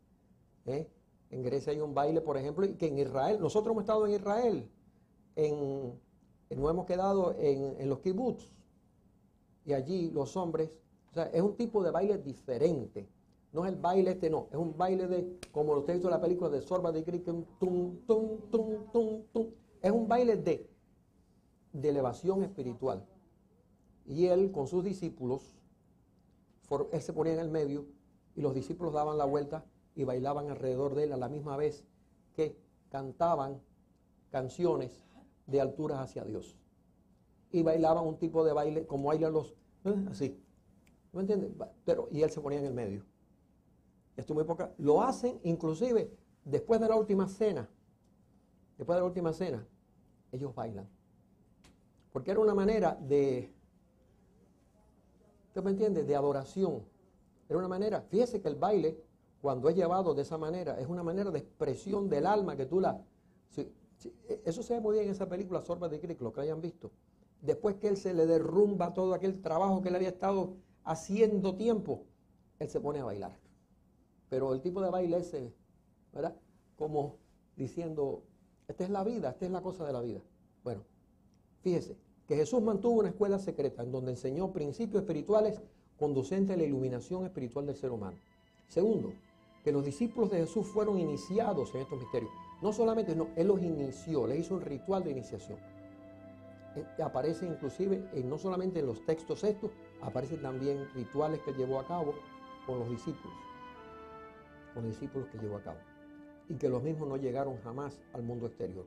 En Grecia hay un baile, por ejemplo, y que en Israel, nosotros hemos estado en Israel, nos hemos quedado en los kibbutz, y allí los hombres, o sea, es un tipo de baile diferente. No es el baile no, es un baile como usted ha visto en la película de Zorba de Crick, tum, tum, tum, tum, tum. Es un baile de elevación espiritual. Y él con sus discípulos, él se ponía en el medio y los discípulos daban la vuelta y bailaban alrededor de él a la misma vez que cantaban canciones de alturas hacia Dios. Y bailaban un tipo de baile como bailan así. ¿No entiendes? Y él se ponía en el medio. Esto muy poca. Lo hacen inclusive después de la última cena. Después de la última cena, ellos bailan. Porque era una manera ¿usted me entiende? De adoración. Era una manera, fíjese que el baile, cuando es llevado de esa manera, es una manera de expresión del alma que tú eso se ve muy bien en esa película Zorba de Crick, lo que hayan visto. Después que él se le derrumba todo aquel trabajo que él había estado haciendo tiempo, él se pone a bailar. Pero el tipo de baile ese, ¿verdad? Como diciendo, esta es la vida, esta es la cosa de la vida. Bueno, fíjese que Jesús mantuvo una escuela secreta en donde enseñó principios espirituales conducentes a la iluminación espiritual del ser humano. Segundo, que los discípulos de Jesús fueron iniciados en estos misterios. No solamente, no, él los inició, les hizo un ritual de iniciación. Aparece inclusive, no solamente en los textos estos, aparecen también rituales que llevó a cabo con los discípulos que llevó a cabo. Y que los mismos no llegaron jamás al mundo exterior.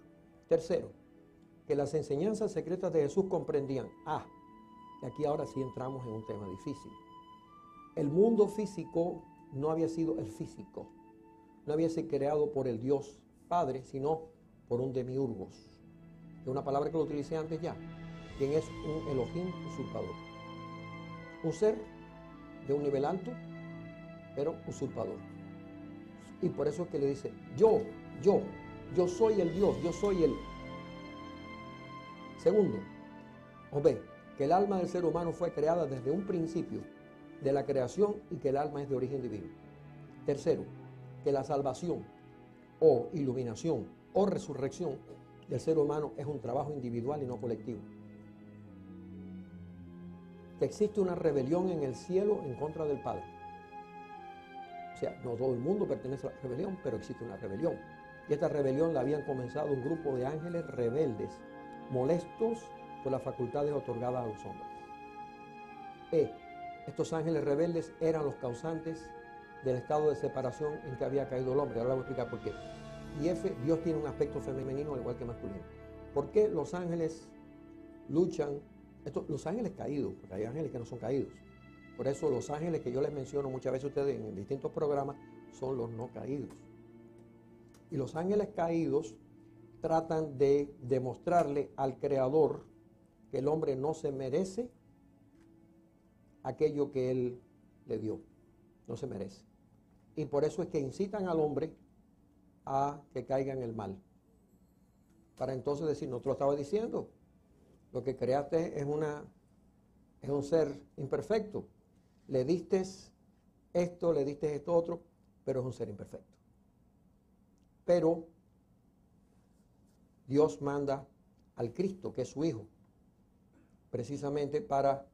Tercero, que las enseñanzas secretas de Jesús comprendían, y aquí ahora sí entramos en un tema difícil. El mundo físico no había sido el físico, no había sido creado por el Dios Padre, sino por un demiurgos, que es una palabra que lo utilicé antes ya, quien es un Elohim usurpador. Un ser de un nivel alto, pero usurpador. Y por eso es que le dice, yo soy el Dios, yo soy el... Segundo, que el alma del ser humano fue creada desde un principio de la creación y que el alma es de origen divino. Tercero, que la salvación o iluminación o resurrección del ser humano es un trabajo individual y no colectivo. Que existe una rebelión en el cielo en contra del Padre. O sea, no todo el mundo pertenece a la rebelión, pero existe una rebelión. Y esta rebelión la habían comenzado un grupo de ángeles rebeldes, molestos por las facultades otorgadas a los hombres. Estos ángeles rebeldes eran los causantes del estado de separación en que había caído el hombre. Ahora voy a explicar por qué. Y Dios tiene un aspecto femenino al igual que masculino. ¿Por qué los ángeles luchan? Los ángeles caídos, porque hay ángeles que no son caídos, Por eso los ángeles que yo les menciono muchas veces a ustedes en distintos programas son los no caídos. Y los ángeles caídos tratan de demostrarle al Creador que el hombre no se merece aquello que Él le dio. No se merece. Y por eso es que incitan al hombre a que caiga en el mal. Para entonces decir, no te lo estaba diciendo, lo que creaste es un ser imperfecto. Le diste esto, le diste esto otro, pero es un ser imperfecto. Pero Dios manda al Cristo, que es su Hijo, precisamente para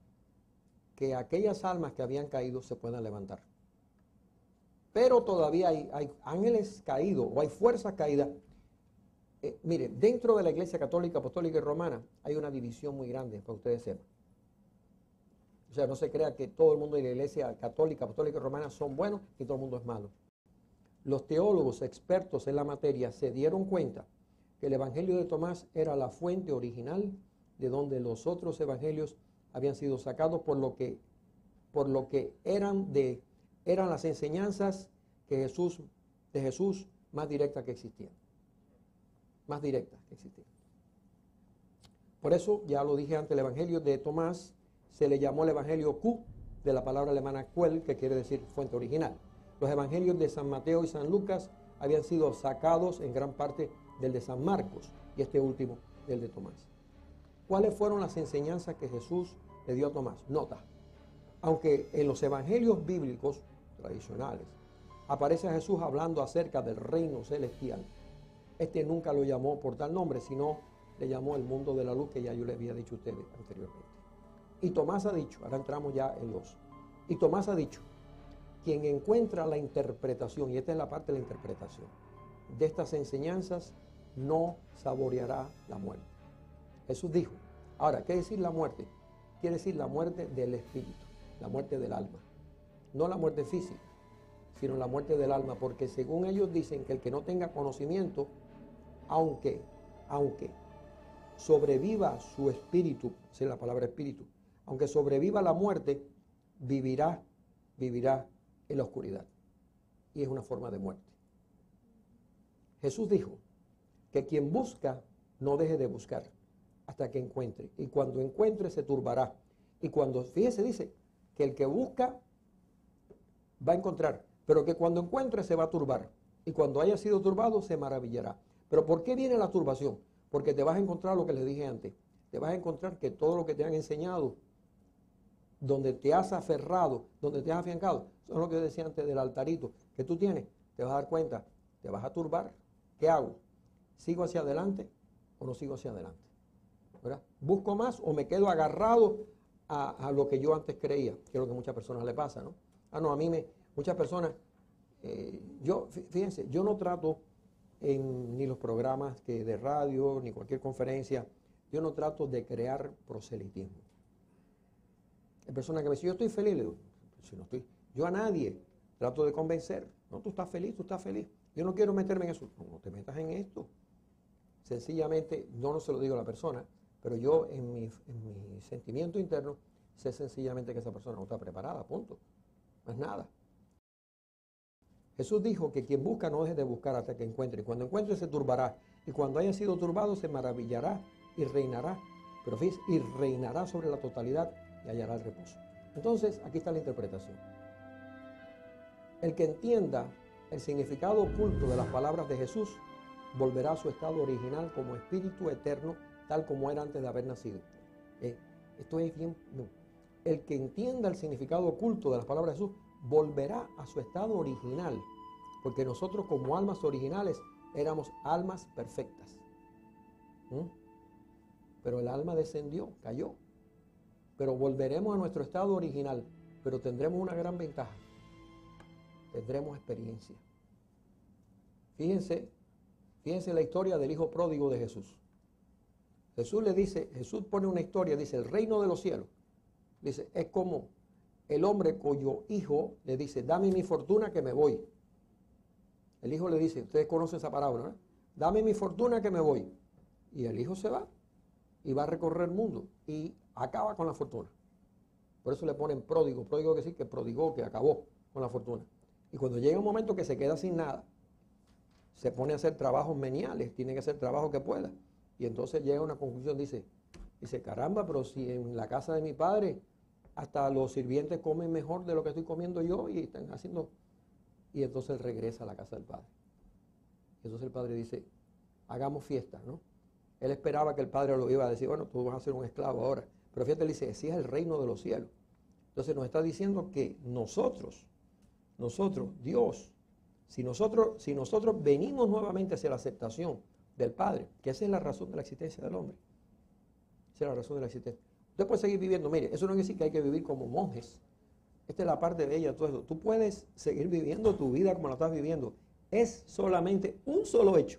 que aquellas almas que habían caído se puedan levantar. Pero todavía hay ángeles caídos o hay fuerzas caídas. Mire, dentro de la Iglesia Católica, Apostólica y Romana hay una división muy grande, para que ustedes sepan. O sea, no se crea que todo el mundo de la Iglesia Católica, Apostólica y Romana son buenos y todo el mundo es malo. Los teólogos expertos en la materia se dieron cuenta que el Evangelio de Tomás era la fuente original de donde los otros evangelios habían sido sacados por lo que eran las enseñanzas de Jesús más directas que existían. Más directas que existían. Por eso, ya lo dije antes, el Evangelio de Tomás se le llamó el Evangelio Q, de la palabra alemana Quell, que quiere decir fuente original. Los Evangelios de San Mateo y San Lucas habían sido sacados en gran parte del de San Marcos y este último del de Tomás. ¿Cuáles fueron las enseñanzas que Jesús le dio a Tomás? Nota, aunque en los evangelios bíblicos tradicionales aparece a Jesús hablando acerca del reino celestial, este nunca lo llamó por tal nombre, sino le llamó el mundo de la luz, que ya yo le había dicho a ustedes anteriormente. Y Tomás ha dicho, ahora entramos ya en y Tomás ha dicho, quien encuentra la interpretación, y esta es la parte de la interpretación, de estas enseñanzas, no saboreará la muerte. Jesús dijo, ahora, ¿qué decir la muerte? Quiere decir la muerte del espíritu, la muerte del alma. No la muerte física, sino la muerte del alma, porque según ellos dicen que el que no tenga conocimiento, aunque sobreviva su espíritu, esa es la palabra espíritu, aunque sobreviva la muerte, vivirá en la oscuridad. Y es una forma de muerte. Jesús dijo que quien busca no deje de buscar hasta que encuentre. Y cuando encuentre se turbará. Y cuando, fíjese, dice que el que busca va a encontrar, pero que cuando encuentre se va a turbar. Y cuando haya sido turbado se maravillará. Pero ¿por qué viene la turbación? Porque te vas a encontrar lo que les dije antes. Te vas a encontrar que todo lo que te han enseñado, donde te has aferrado, donde te has afiancado, son lo que yo decía antes del altarito que tú tienes, te vas a dar cuenta, te vas a turbar. ¿Qué hago? ¿Sigo hacia adelante o no sigo hacia adelante? ¿Verdad? ¿Busco más o me quedo agarrado a lo que yo antes creía? Que es lo que a muchas personas le pasa, ¿no? Muchas personas, fíjense, yo no trato ni los programas de radio, ni cualquier conferencia, yo no trato de crear proselitismo. Hay personas que me dicen, yo estoy feliz, le digo, si no estoy, yo a nadie trato de convencer, no, tú estás feliz, yo no quiero meterme en eso, no te metas en esto. Sencillamente, no se lo digo a la persona, pero yo en mi sentimiento interno sé sencillamente que esa persona no está preparada, punto, no es nada. Jesús dijo que quien busca no deje de buscar hasta que encuentre, y cuando encuentre se turbará, y cuando haya sido turbado se maravillará y reinará, pero fíjese, y reinará sobre la totalidad y hallará el reposo. Entonces, aquí está la interpretación. El que entienda el significado oculto de las palabras de Jesús volverá a su estado original como espíritu eterno, tal como era antes de haber nacido. Esto es bien. No. El que entienda el significado oculto de las palabras de Jesús volverá a su estado original, porque nosotros como almas originales éramos almas perfectas. Pero el alma descendió, cayó. Pero volveremos a nuestro estado original, pero tendremos una gran ventaja. Tendremos experiencia. Fíjense la historia del hijo pródigo de Jesús. Jesús pone una historia, dice, el reino de los cielos. Dice, es como el hombre cuyo hijo le dice, dame mi fortuna que me voy. El hijo le dice, ustedes conocen esa parábola, ¿no? Dame mi fortuna que me voy. Y el hijo se va y va a recorrer el mundo y acaba con la fortuna. Por eso le ponen pródigo. Pródigo quiere decir que prodigó, que acabó con la fortuna. Y cuando llega un momento que se queda sin nada, se pone a hacer trabajos meniales, tiene que hacer trabajo que pueda. Y entonces llega a una conclusión, dice, caramba, pero si en la casa de mi padre hasta los sirvientes comen mejor de lo que estoy comiendo yo y están haciendo... Y entonces él regresa a la casa del padre. Y entonces el padre dice, hagamos fiesta, ¿no? Él esperaba que el padre lo iba a decir, bueno, tú vas a ser un esclavo ahora. Pero fíjate, él dice, así es el reino de los cielos. Entonces nos está diciendo que nosotros, Dios, si nosotros venimos nuevamente hacia la aceptación del Padre, que esa es la razón de la existencia del hombre. Esa es la razón de la existencia. Usted puede seguir viviendo, mire, eso no quiere decir que hay que vivir como monjes. Esta es la parte bella de todo esto. Tú puedes seguir viviendo tu vida como la estás viviendo. Es solamente un solo hecho,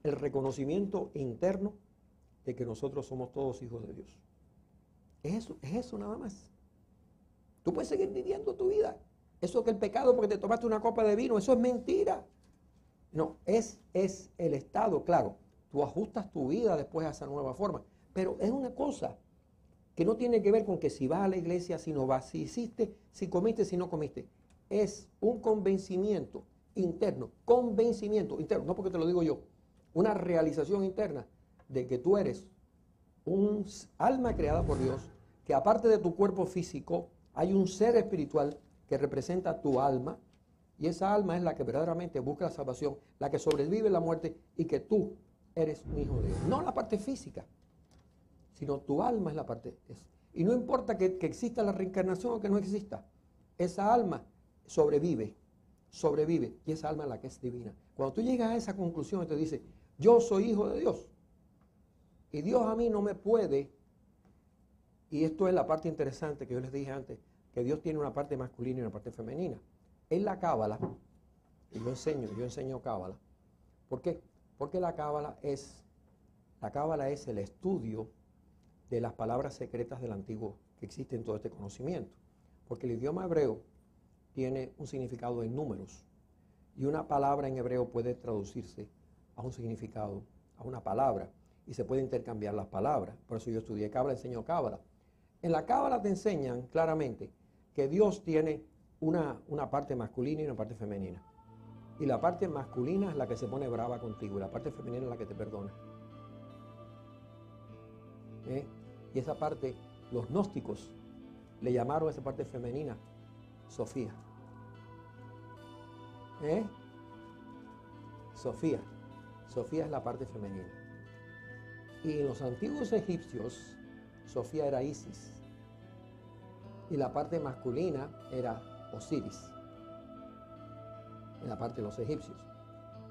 el reconocimiento interno de que nosotros somos todos hijos de Dios. Es eso nada más. Tú puedes seguir viviendo tu vida. Eso que el pecado porque te tomaste una copa de vino, eso es mentira. No, es el estado, claro. Tú ajustas tu vida después a esa nueva forma. Pero es una cosa que no tiene que ver con que si vas a la iglesia, si no vas, si hiciste, si comiste, si no comiste. Es un convencimiento interno, no porque te lo digo yo, una realización interna de que tú eres un alma creada por Dios, que aparte de tu cuerpo físico, hay un ser espiritual que representa tu alma, y esa alma es la que verdaderamente busca la salvación, la que sobrevive la muerte, y que tú eres un hijo de Dios. No la parte física, sino tu alma es la parte. Y no importa que exista la reencarnación o que no exista, esa alma sobrevive, y esa alma es la que es divina. Cuando tú llegas a esa conclusión y te dices, yo soy hijo de Dios, y Dios a mí no me puede, y esto es la parte interesante que yo les dije antes, que Dios tiene una parte masculina y una parte femenina. En la Cábala, y yo enseño Cábala. ¿Por qué? Porque la Cábala es el estudio de las palabras secretas del antiguo que existe en todo este conocimiento. Porque el idioma hebreo tiene un significado en números, y una palabra en hebreo puede traducirse a un significado, a una palabra, y se puede intercambiar las palabras. Por eso yo estudié Cábala, enseño Cábala. En la Cábala te enseñan claramente que Dios tiene una parte masculina y una parte femenina. Y la parte masculina es la que se pone brava contigo, y la parte femenina es la que te perdona. Y esa parte, los gnósticos le llamaron a esa parte femenina Sofía. Sofía es la parte femenina. Y en los antiguos egipcios, Sofía era Isis. Y la parte masculina era Osiris. En la parte de los egipcios.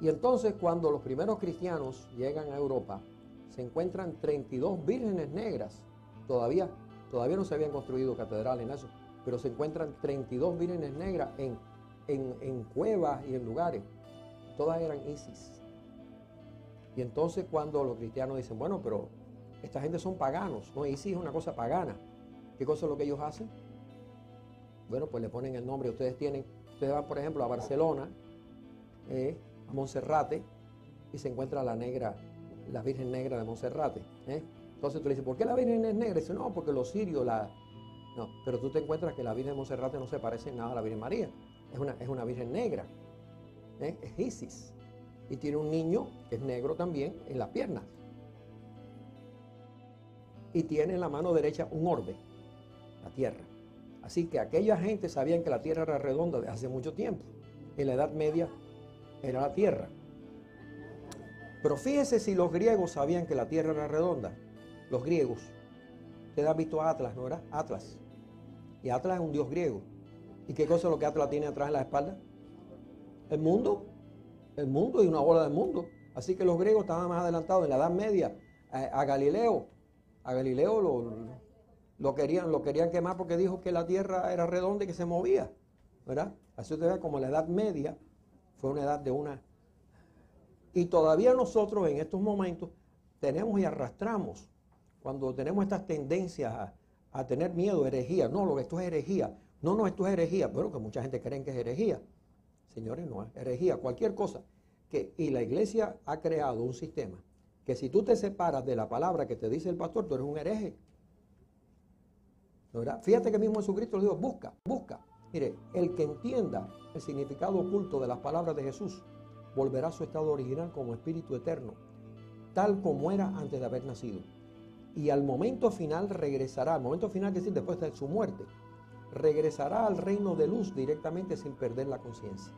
Y entonces cuando los primeros cristianos llegan a Europa, se encuentran 32 vírgenes negras. Todavía no se habían construido catedrales en eso, pero se encuentran 32 vírgenes negras en cuevas y en lugares. Todas eran Isis. Y entonces cuando los cristianos dicen, bueno, pero esta gente son paganos, no, Isis es una cosa pagana. ¿Qué cosa es lo que ellos hacen? Bueno, pues le ponen el nombre. Ustedes van, por ejemplo, a Barcelona, a Monserrate, y se encuentra la Virgen Negra de Monserrate. Entonces tú le dices, ¿por qué la Virgen es negra? Y dice, no, porque los sirios No, pero tú te encuentras que la Virgen de Monserrate no se parece en nada a la Virgen María. Es una Virgen negra. Es Isis. Y tiene un niño que es negro también en las piernas. Y tiene en la mano derecha un orbe, la tierra. Así que aquella gente sabían que la tierra era redonda desde hace mucho tiempo. En la Edad Media era la tierra. Pero fíjese si los griegos sabían que la tierra era redonda. Los griegos. Ustedes han visto a Atlas, ¿no era? Atlas. Y Atlas es un dios griego. ¿Y qué cosa es lo que Atlas tiene atrás en la espalda? El mundo. El mundo y una bola del mundo. Así que los griegos estaban más adelantados en la Edad Media a Galileo. A Galileo lo querían quemar porque dijo que la tierra era redonda y que se movía, ¿verdad? Así usted ve como la Edad Media fue una edad de una... Y todavía nosotros en estos momentos tenemos y arrastramos, cuando tenemos estas tendencias a tener miedo, herejía. No, esto es herejía. No, esto es herejía. Bueno, que mucha gente cree que es herejía. Señores, no es herejía. Cualquier cosa. Y la iglesia ha creado un sistema que si tú te separas de la palabra que te dice el pastor, tú eres un hereje. ¿verdad? Fíjate que mismo Jesucristo le dijo, busca, busca. Mire, el que entienda el significado oculto de las palabras de Jesús, volverá a su estado original como espíritu eterno, tal como era antes de haber nacido. Y al momento final regresará, al momento final, que decir, después de su muerte, regresará al reino de luz directamente sin perder la conciencia.